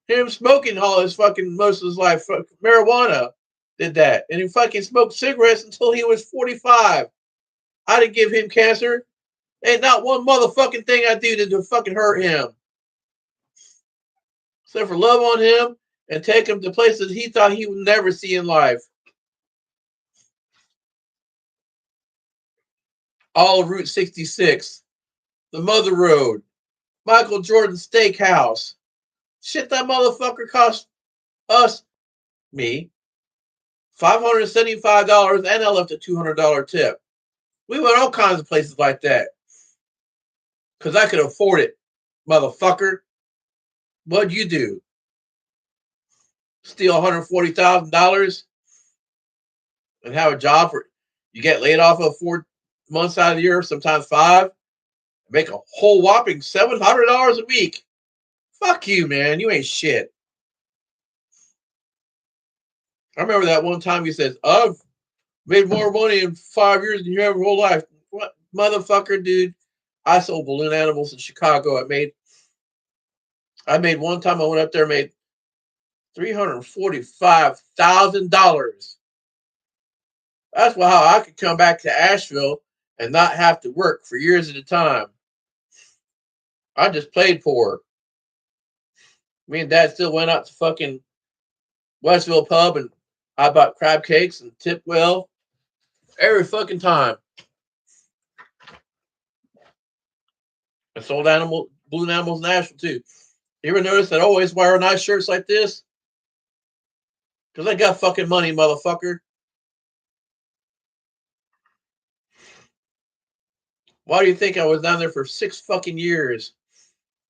Him smoking all his fucking most of his life, marijuana did that. And he fucking smoked cigarettes until he was 45. I didn't give him cancer. Ain't not one motherfucking thing I do to fucking hurt him. Except for love on him and take him to places he thought he would never see in life. All of Route 66, the Mother Road, Michael Jordan Steakhouse. Shit, that motherfucker cost me, $575 and I left a $200 tip. We went all kinds of places like that. Because I could afford it, motherfucker. What'd you do? Steal $140,000 and have a job for you get laid off of 4 months out of the year, sometimes 5, make a whole whopping $700 a week. Fuck you, man. You ain't shit. I remember that one time he says, I've made more money in 5 years than you have your whole life. What motherfucker, dude? I sold balloon animals in Chicago. I made one time I went up there, made $345,000. That's how I could come back to Asheville and not have to work for years at a time. I just played poor. Me and Dad still went out to fucking Westville pub and I bought crab cakes and tip well every fucking time. I sold balloon animals in Asheville too. You ever notice that I always wear nice shirts like this? Because I got fucking money, motherfucker. Why do you think I was down there for 6 fucking years?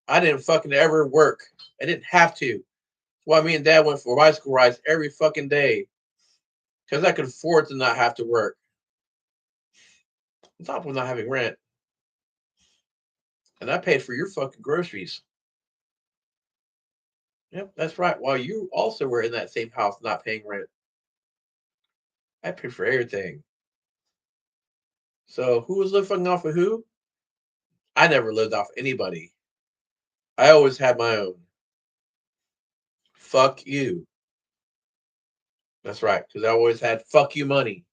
I didn't fucking ever work. I didn't have to. That's why me and Dad went for bicycle rides every fucking day. Because I could afford to not have to work. On top of not having rent. And I paid for your fucking groceries. Yep, that's right. While you also were in that same house not paying rent. I paid for everything. So who was living off of who? I never lived off anybody. I always had my own. Fuck you. That's right, because I always had fuck you money.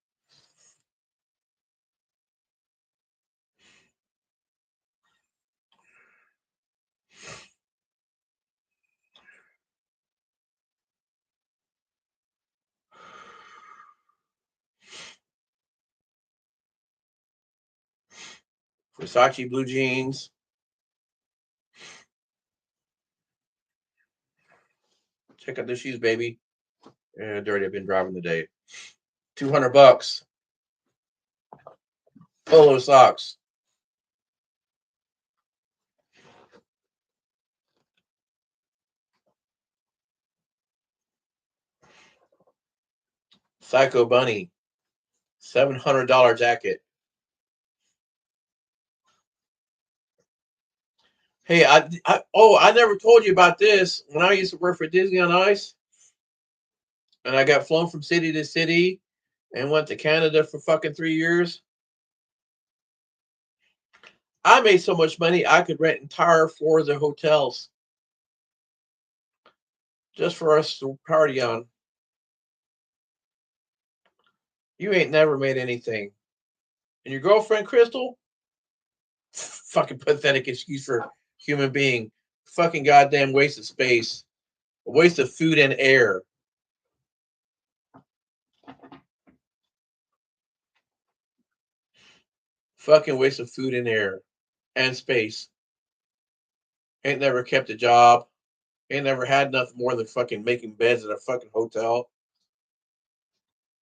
Versace blue jeans. Check out the shoes, baby. Dirty. I've been driving the day. $200. Polo socks. Psycho bunny. $700 jacket. Hey, I never told you about this. When I used to work for Disney on Ice, and I got flown from city to city, and went to Canada for fucking 3 years. I made so much money I could rent entire floors of hotels just for us to party on. You ain't never made anything. And your girlfriend, Crystal, fucking pathetic excuse for human being. Fucking goddamn waste of space. A waste of food and air. Fucking waste of food and air. And space. Ain't never kept a job. Ain't never had nothing more than fucking making beds at a fucking hotel.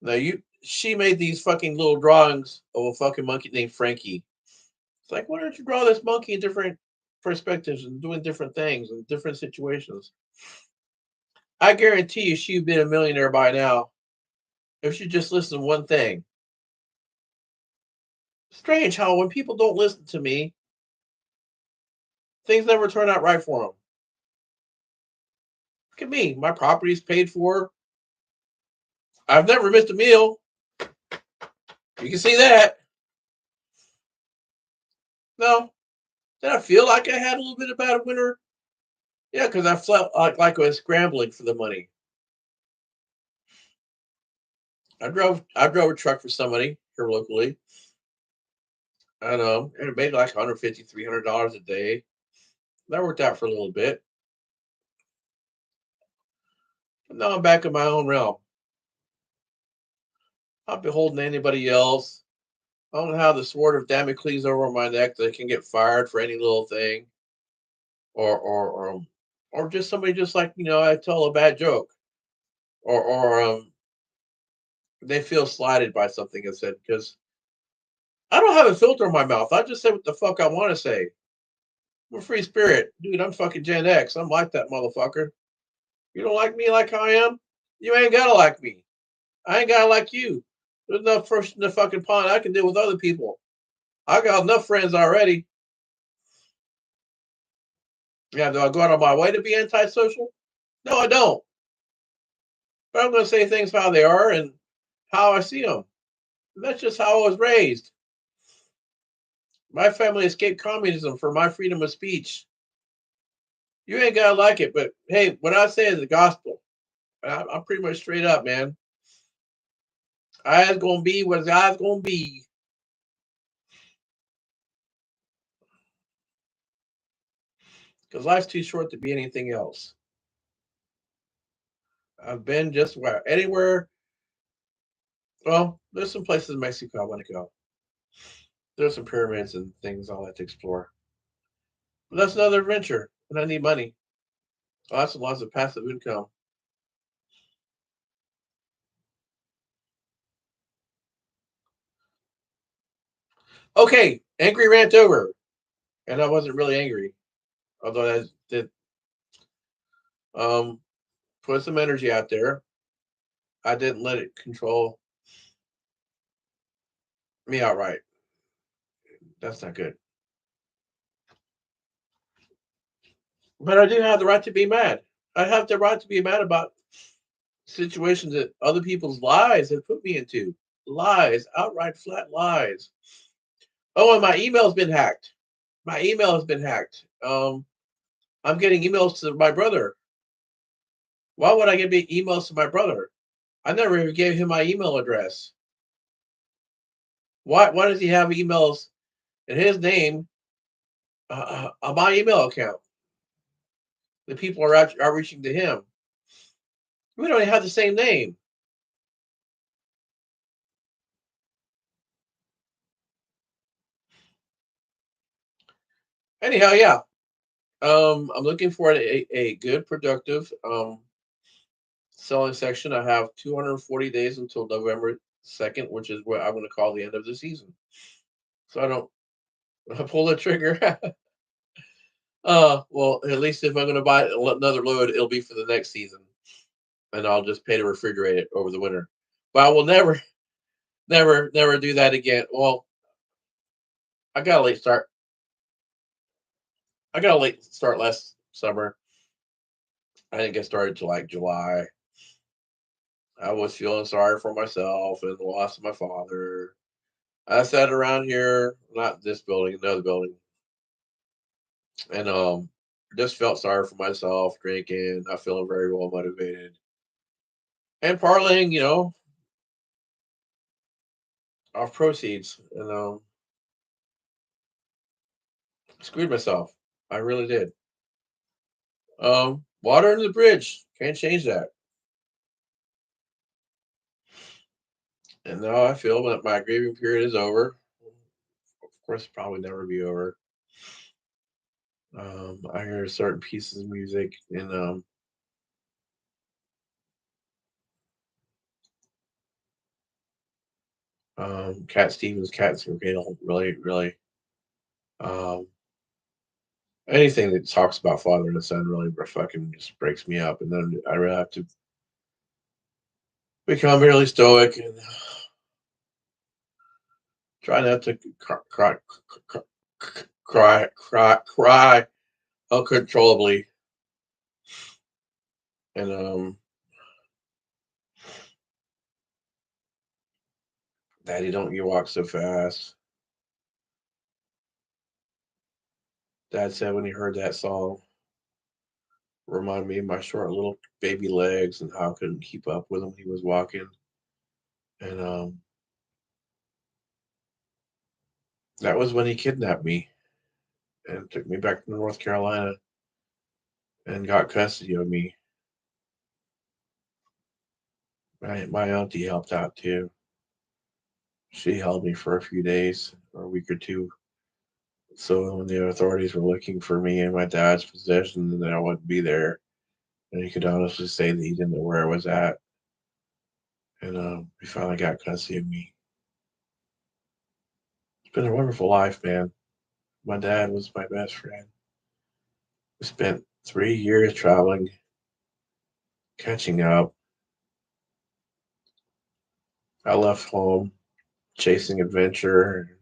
Now she made these fucking little drawings of a fucking monkey named Frankie. It's like, why don't you draw this monkey in different perspectives and doing different things in different situations? I guarantee you she'd been a millionaire by now if she just listened to one thing. Strange how when people don't listen to me, things never turn out right for them. Look at me. My property's paid for. I've never missed a meal. You can see that. No. Did I feel like I had a little bit about a winter? Yeah, because I felt like I was scrambling for the money. I drove a truck for somebody here locally. I know, and it made like 150, $300 a day. That worked out for a little bit. But now I'm back in my own realm. Not beholden to anybody else. I don't have the sword of Damocles over my neck that I can get fired for any little thing, or just somebody just like I tell a bad joke, or they feel slighted by something I said because I don't have a filter in my mouth. I just say what the fuck I want to say. I'm a free spirit, dude. I'm fucking Gen X. I'm like that motherfucker. You don't like me like how I am? You ain't gotta like me. I ain't gotta like you. There's enough fish in the fucking pond I can deal with other people. I got enough friends already. Yeah, do I go out of my way to be antisocial? No, I don't. But I'm going to say things how they are and how I see them. And that's just how I was raised. My family escaped communism for my freedom of speech. You ain't got to like it, but hey, what I say is the gospel. I'm pretty much straight up, man. I's going to be what I's going to be. Because life's too short to be anything else. I've been just where anywhere. Well, there's some places in Mexico I want to go. There's some pyramids and things I'll have to explore. But that's another adventure, and I need money. Lots and lots of passive income. Okay, angry rant over, and I wasn't really angry, although I did um, put some energy out there. I didn't let it control me outright. That's not good. But I do have the right to be mad. I have the right to be mad about situations that other people's lies have put me into. Lies, outright flat lies. Oh, and my email's been hacked. My email has been hacked. I'm getting emails to my brother. Why would I get emails to my brother? I never even gave him my email address. Why does he have emails in his name on my email account? The people are reaching to him. We don't even have the same name. Anyhow, yeah. I'm looking for a good, productive selling section. I have 240 days until November 2nd, which is what I'm going to call the end of the season. So I don't pull the trigger. Well, at least if I'm going to buy another load, it'll be for the next season, and I'll just pay to refrigerate it over the winter. But I will never, never do that again. Well, I got a late start. I got a late start last summer. I didn't get started till like July. I was feeling sorry for myself and the loss of my father. I sat around here, not this building, another building, and just felt sorry for myself, drinking, not feeling very well motivated, and parlaying, off proceeds, and screwed myself. I really did. Water under the bridge, can't change that. And now I feel that my grieving period is over. Of course, probably never be over. I hear certain pieces of music in Cat Stevens, Cat Volcano, really, really. Um, Anything that talks about father and son really fucking just breaks me up, and then I really have to become really stoic and try not to cry uncontrollably. And Daddy, don't you walk so fast. Dad said when he heard that song, remind me of my short little baby legs and how I couldn't keep up with him when he was walking. And that was when he kidnapped me and took me back to North Carolina and got custody of me. My auntie helped out too. She held me for a few days or a week or two. So when the authorities were looking for me in my dad's possession, then I wouldn't be there. And he could honestly say that he didn't know where I was at. And he finally got custody of me. It's been a wonderful life, man. My dad was my best friend. We spent 3 years traveling, catching up. I left home, chasing adventure,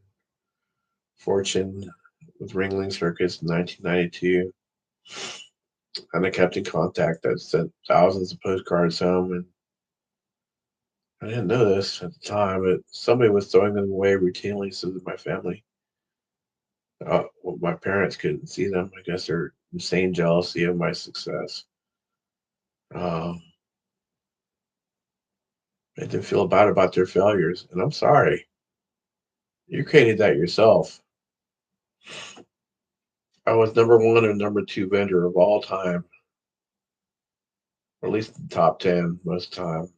fortune with Ringling Circus in 1992. And I kept in contact. I sent thousands of postcards home, and I didn't know this at the time, but somebody was throwing them away routinely so that my family, well, my parents couldn't see them. I guess they're insane jealousy of my success. Um, Made them feel bad about their failures, and I'm sorry. You created that yourself. I was number one and number two vendor of all time, or at least the top 10 most time.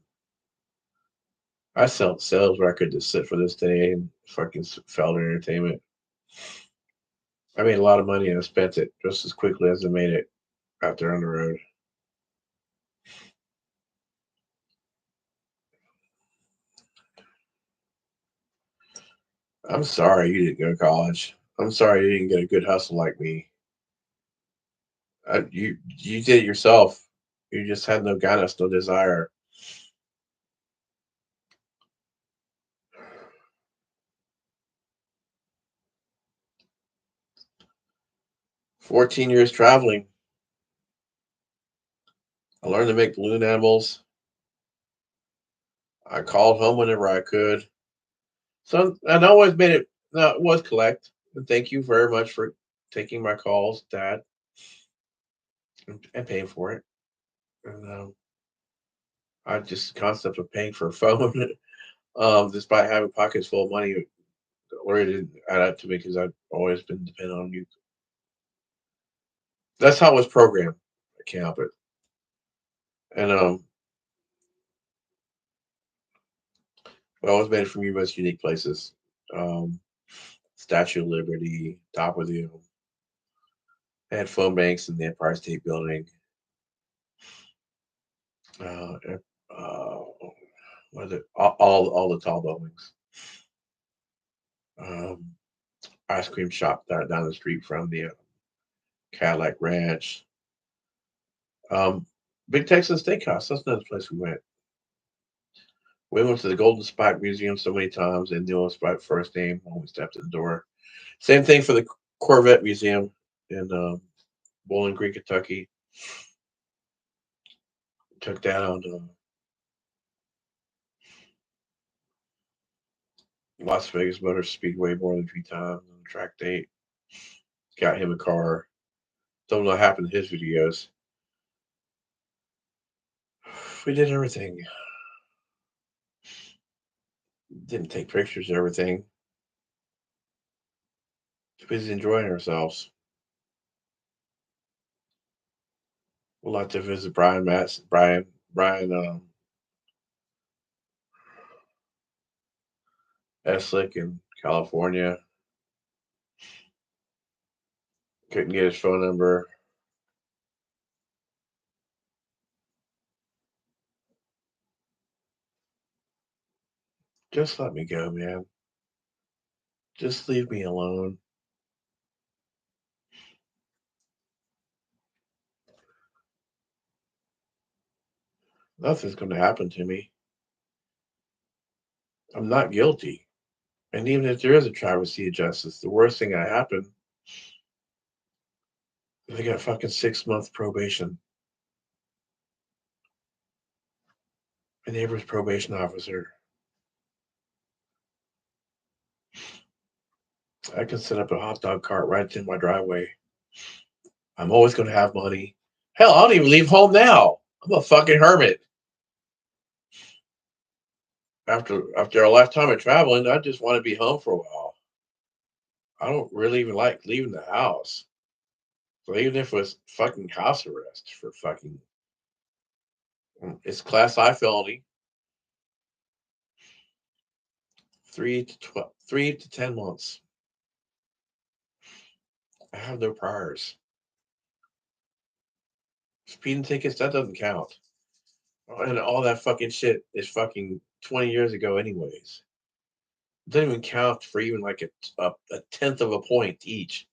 I sell sales record to sit for this day and fucking felt entertainment. I made a lot of money and I spent it just as quickly as I made it out there on the road. I'm sorry you didn't go to college. I'm sorry you didn't get a good hustle like me. You did it yourself. You just had no guidance, no desire. 14 years traveling. I learned to make balloon animals. I called home whenever I could. So and I always made it. No, it was collect. And thank you very much for taking my calls, Dad, and paying for it. And I just the concept of paying for a phone, despite having pockets full of money, really didn't add up to me because I've always been dependent on you. That's how it was programmed. I can't help it. And I always made it from your most unique places. Um, Statue of Liberty, top of the I had phone banks in the Empire State Building. Uh, uh, what is it? All the tall buildings. Um, Ice cream shop down the street from the Cadillac Ranch. Um, Big Texan Steakhouse. That's another place we went. We went to the Golden Spike Museum so many times and knew us by first name when we stepped in the door. Same thing for the Corvette Museum in Bowling Green, Kentucky. Took that on Las Vegas Motor Speedway more than 3 times on the track date. Got him a car. Don't know what happened to his videos. We did everything. Didn't take pictures of everything. Too busy enjoying ourselves. We'll like to visit Brian Eslick in California. Couldn't get his phone number. Just let me go, man. Just leave me alone. Nothing's going to happen to me. I'm not guilty. And even if there is a travesty of justice, the worst thing that happened is I got fucking 6 month probation. My neighbor's probation officer. I can set up a hot dog cart right in my driveway. I'm always going to have money. Hell, I don't even leave home now. I'm a fucking hermit. After a lifetime of traveling, I just want to be home for a while. I don't really even like leaving the house. So even if it was fucking house arrest for fucking, it's class I felony, 3 to 10 months. I have no priors. Speeding tickets that doesn't count, and all that fucking shit is fucking 20 years ago, anyways. It doesn't even count for even like a tenth of a point each.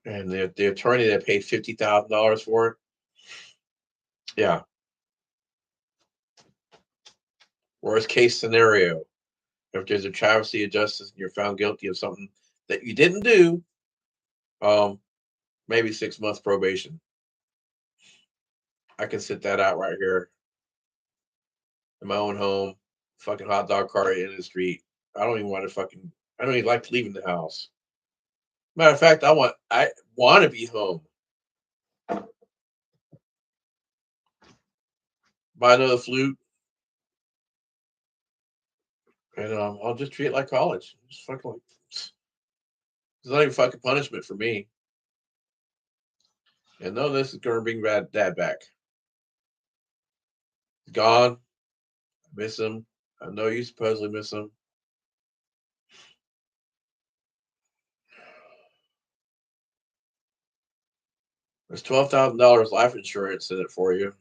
And the attorney that paid $50,000 for it, yeah. Worst case scenario, if there's a travesty of justice and you're found guilty of something that you didn't do, um, maybe 6 months probation. I can sit that out right here in my own home, fucking hot dog cart in the street. I don't even want to fucking. I don't even like leaving the house. Matter of fact, I want to be home. Buy another flute, and I'll just treat it like college. Just fucking like it's not even fucking punishment for me. And none of this is gonna bring dad back. He's gone. I miss him. I know you supposedly miss him. There's $12,000 life insurance in it for you.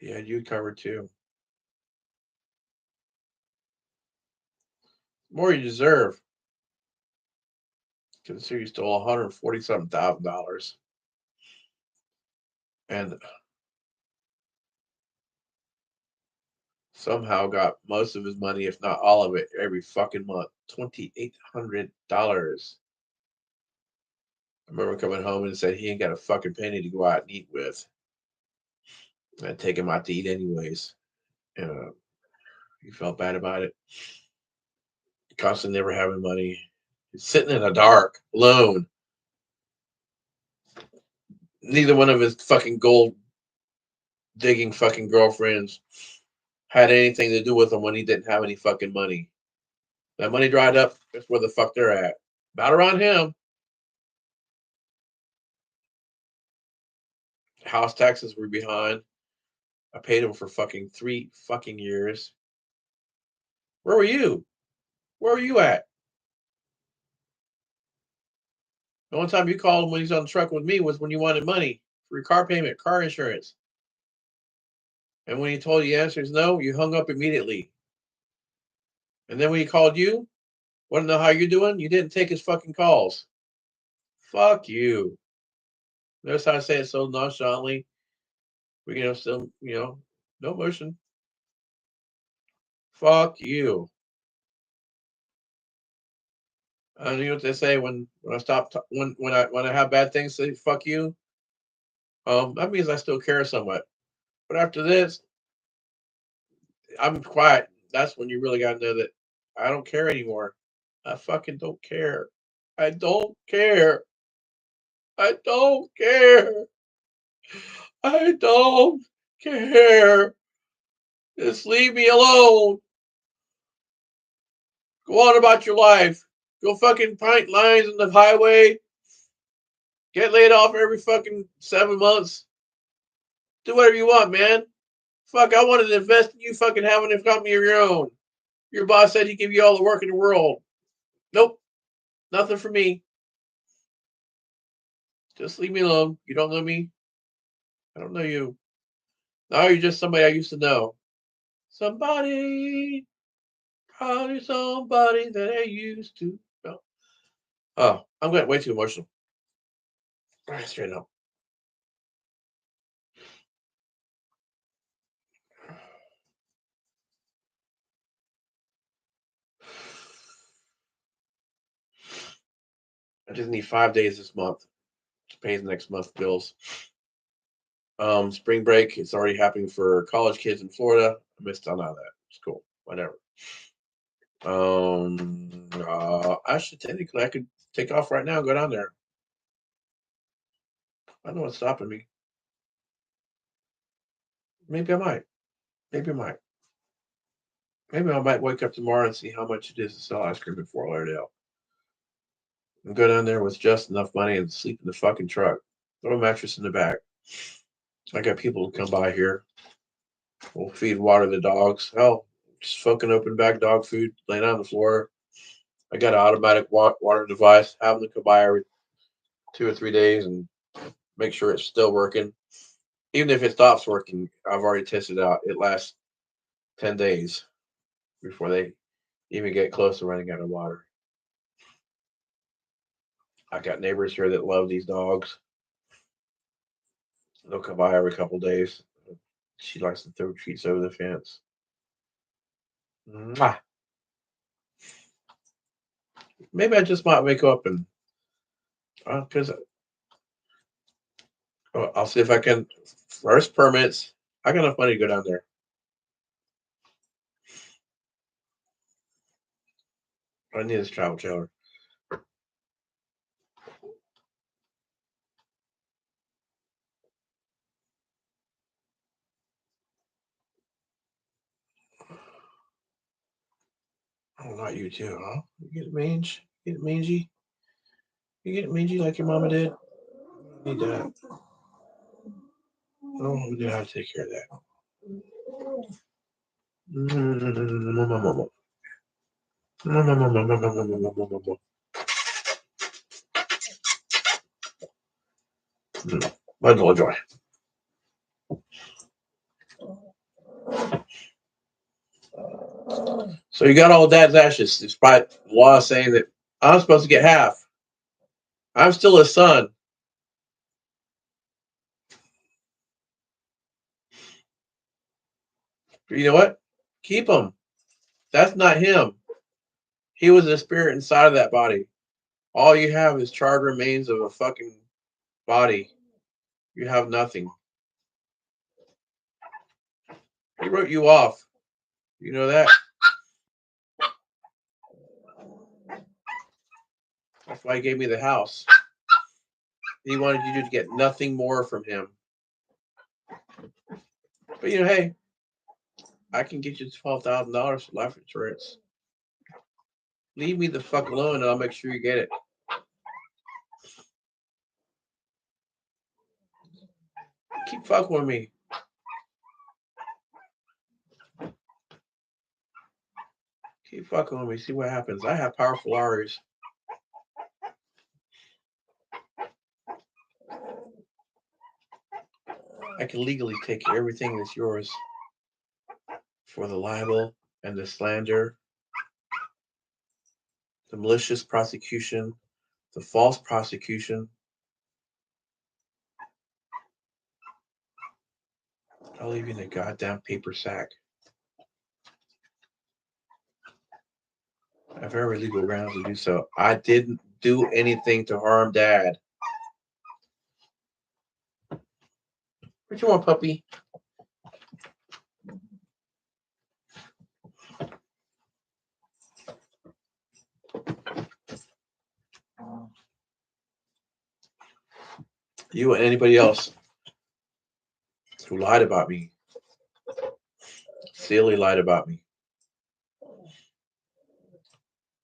Yeah, you covered too. More you deserve. Consider you stole 147,000 dollars, and somehow got most of his money, if not all of it, every fucking month. $2,800. I remember coming home and said he ain't got a fucking penny to go out and eat with. I'd take him out to eat anyways. And he felt bad about it. Constantly never having money. He's sitting in the dark, alone. Neither one of his fucking gold digging fucking girlfriends had anything to do with him when he didn't have any fucking money. That money dried up, that's where the fuck they're at. Not around him. House taxes were behind. I paid him for fucking 3 fucking years. Where were you? Where were you at? The only time you called him when he's on the truck with me was when you wanted money for your car payment, car insurance. And when he told you the answer is no, you hung up immediately. And then when he called you, want to know how you're doing? You didn't take his fucking calls. Fuck you. Notice how I say it so nonchalantly. We still, no emotion. Fuck you. And you know what they say when I stop when I have bad things to say fuck you. That means I still care somewhat. But after this, I'm quiet. That's when you really got to know that I don't care anymore. I fucking don't care. I don't care. I don't care. I don't care. Just leave me alone. Go on about your life. Go fucking find lines on the highway. Get laid off every fucking 7 months. Do whatever you want, man. Fuck, I wanted to invest in you fucking having a company of your own. Your boss said he'd give you all the work in the world. Nope. Nothing for me. Just leave me alone. You don't know me. I don't know you. Now you're just somebody I used to know. Somebody. Probably somebody that I used to know. Oh, I'm getting way too emotional. All right, straight up. I just need 5 days this month to pay the next month's bills. Spring break, it's already happening for college kids in Florida. I missed out on that. It's cool. Whatever. Actually, technically, I could take off right now and go down there. I don't know what's stopping me. Maybe I might. Maybe I might. Maybe I might wake up tomorrow and see how much it is to sell ice cream in Fort Lauderdale. And go down there with just enough money and sleep in the fucking truck. Throw a mattress in the back. I got people who come by here. We'll feed water the dogs. Hell, just fucking open back dog food, laying on the floor. I got an automatic water device. Have them come by every 2 or 3 days and make sure it's still working. Even if it stops working, I've already tested it out. It lasts 10 days before they even get close to running out of water. I got neighbors here that love these dogs. They'll come by every couple days. She likes to throw treats over the fence. Mwah. Maybe I just might wake up and because I'll see if I can first permits. I got enough money to go down there. I need this travel trailer. Oh, not you too, huh? You get mange? You get mangy? You get mangy like your mama did? Need that. Oh, we do have to take care of that. Bundle of joy. So you got all of Dad's ashes, despite law saying that I'm supposed to get half. I'm still his son. You know what? Keep him. That's not him. He was a spirit inside of that body. All you have is charred remains of a fucking body. You have nothing. He wrote you off. You know that? That's why he gave me the house. He wanted you to get nothing more from him. But hey, I can get you $12,000 for life insurance. Leave me the fuck alone, and I'll make sure you get it. Keep fucking with me. Keep fucking with me. See what happens. I have powerful arteries. I can legally take everything that's yours for the libel and the slander, the malicious prosecution, the false prosecution. I'll leave you in a goddamn paper sack. I have every legal grounds to do so. I didn't do anything to harm Dad. What you want, puppy? You and anybody else who lied about me, silly lied about me.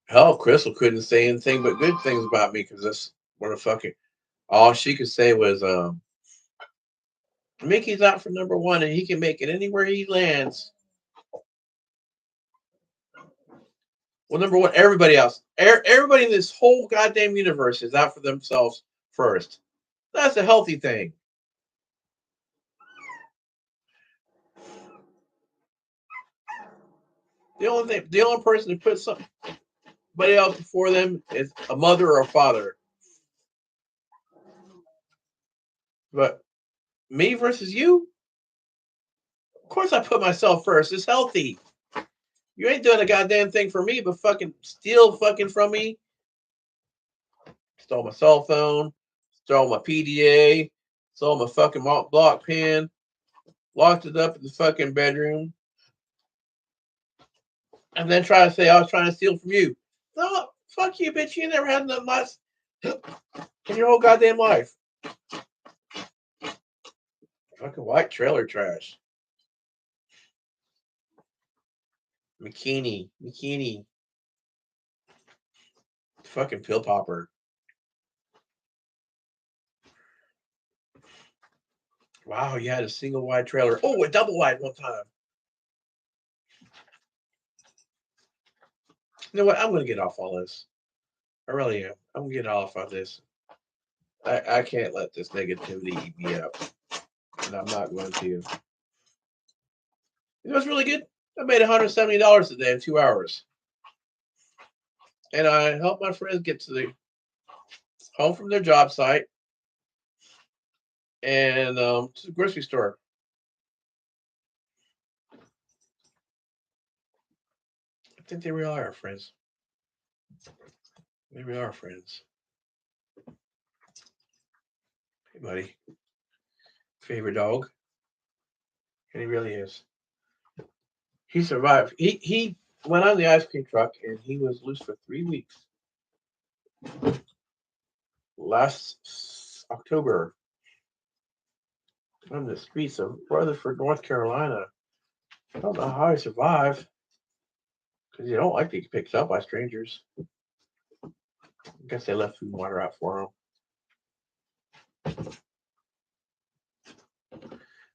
Hell, Crystal couldn't say anything but good things about me because that's what a fucking all she could say was Mickey's out for #1 and he can make it anywhere he lands. Well, #1, everybody else, everybody in this whole goddamn universe is out for themselves first. That's a healthy thing. The only person who puts somebody else before them is a mother or a father. But me versus you, of course I put myself first. It's healthy. You ain't doing a goddamn thing for me, but fucking steal fucking from me. Stole my cell phone, stole my PDA, stole my fucking block pen, locked it up in the fucking bedroom, and then try to say I was trying to steal from you. No, fuck you, bitch. You never had nothing less in your whole goddamn life. Fucking white trailer trash. Bikini. Fucking pill popper. Wow, you had a single wide trailer. Oh, a double wide one time. You know what? I'm gonna get off all this. I really am. I'm gonna get off on this. I can't let this negativity eat me up. And I'm not going to. You know what's really good? I made $170 a day in 2 hours. And I helped my friends get to the home from their job site and to the grocery store. I think they really are friends. They really are friends. Hey, buddy. Favorite dog? And he really is. He survived. He went on the ice cream truck and he was loose for 3 weeks. Last October on the streets of Rutherford, North Carolina. I don't know how he survived because you don't like to get picked up by strangers. I guess they left food and water out for him.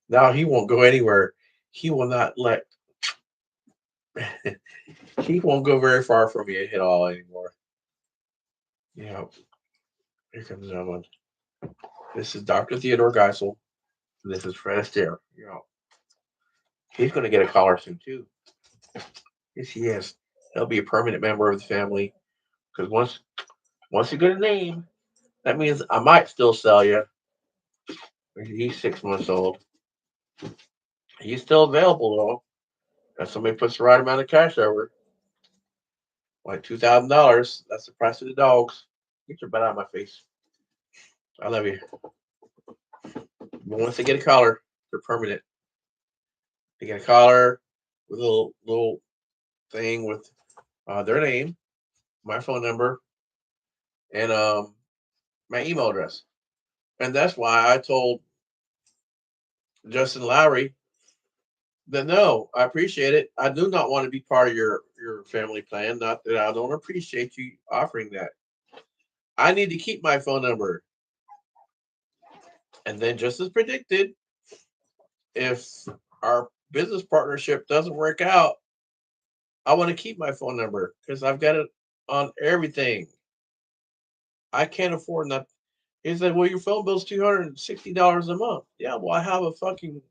Now he won't go anywhere. He will not let. He won't go very far from me at all anymore. Yeah, here comes another one. This is Dr. Theodore Geisel. And this is Fred Astaire. He's going to get a collar soon too. Yes, he is. He'll be a permanent member of the family because once you get a name, that means I might still sell you. He's 6 months old. He's still available though. If somebody puts the right amount of cash over, like $2,000. That's the price of the dogs. Get your butt out of my face. I love you. But once they get a collar, they're permanent. They get a collar with a little thing with their name, my phone number, and my email address. And that's why I told Justin Lowry that no, I appreciate it. I do not want to be part of your family plan. Not that I don't appreciate you offering that. I need to keep my phone number. And then, just as predicted, if our business partnership doesn't work out, I want to keep my phone number because I've got it on everything. I can't afford nothing. He said, "Well, your phone bill's $260 a month." Yeah, well, I have a fucking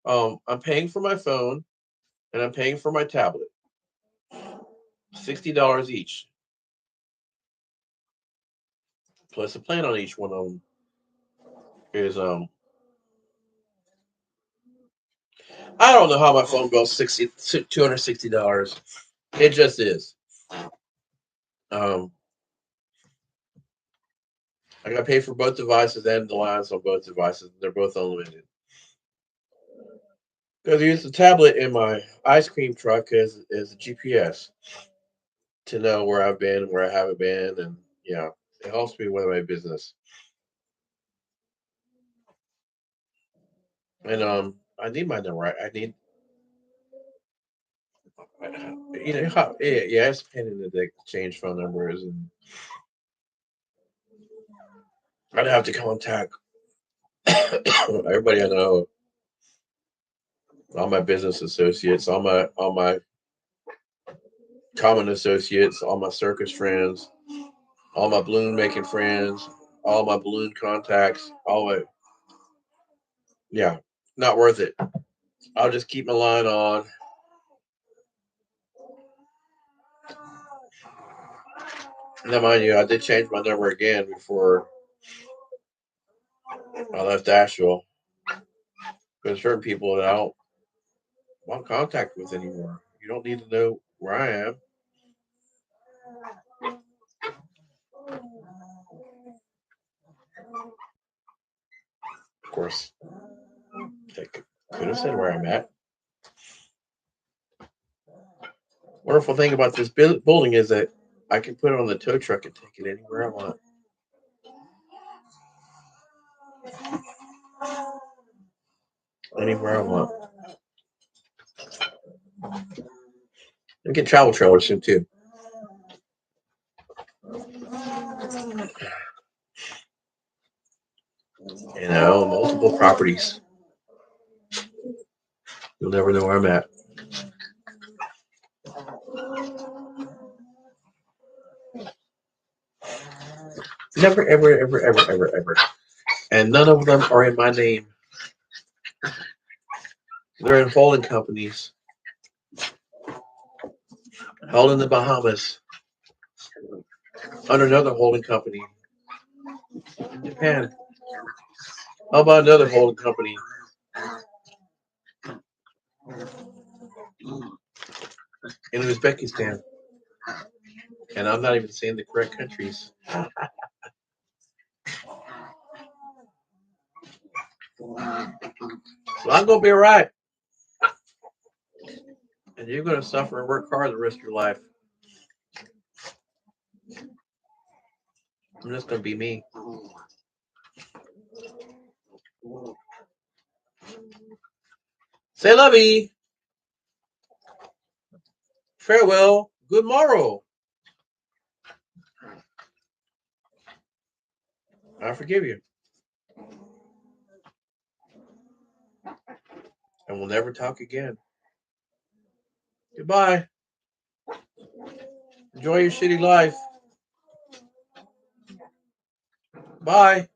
I'm paying for my phone and I'm paying for my tablet. $60 each, plus a plan on each one of them is I don't know how my phone bill's $260. It just is. Um, I got to pay for both devices and the lines on both devices. They're both unlimited. Because I use the tablet in my ice cream truck as a GPS to know where I've been, where I haven't been, and yeah, it helps me with my business. And I need my number. I need, yeah, it's a pain in the dick to change phone numbers, and I'd have to contact everybody I know, all my business associates, all my common associates, all my circus friends, all my balloon making friends, all my balloon contacts, all my yeah, not worth it. I'll just keep my line on. Now, mind you, I did change my number again before I left Asheville because certain people that I don't want contact with anymore. You don't need to know where I am. Of course, they could have said where I'm at. Wonderful thing about this building is that I can put it on the tow truck and take it anywhere I want. Anywhere I want. And get travel trailers soon too. Multiple properties. You'll never know where I'm at. Never, ever, ever, ever, ever, ever. And none of them are in my name. They're in holding companies held in the Bahamas under another holding company in Japan. How about another holding company in Uzbekistan? And I'm not even saying the correct countries. So I'm going to be all right. And you're going to suffer and work hard the rest of your life. I'm just going to be me. Say lovey. Farewell. Good morrow. I forgive you. And we'll never talk again. Goodbye. Enjoy your shitty life. Bye.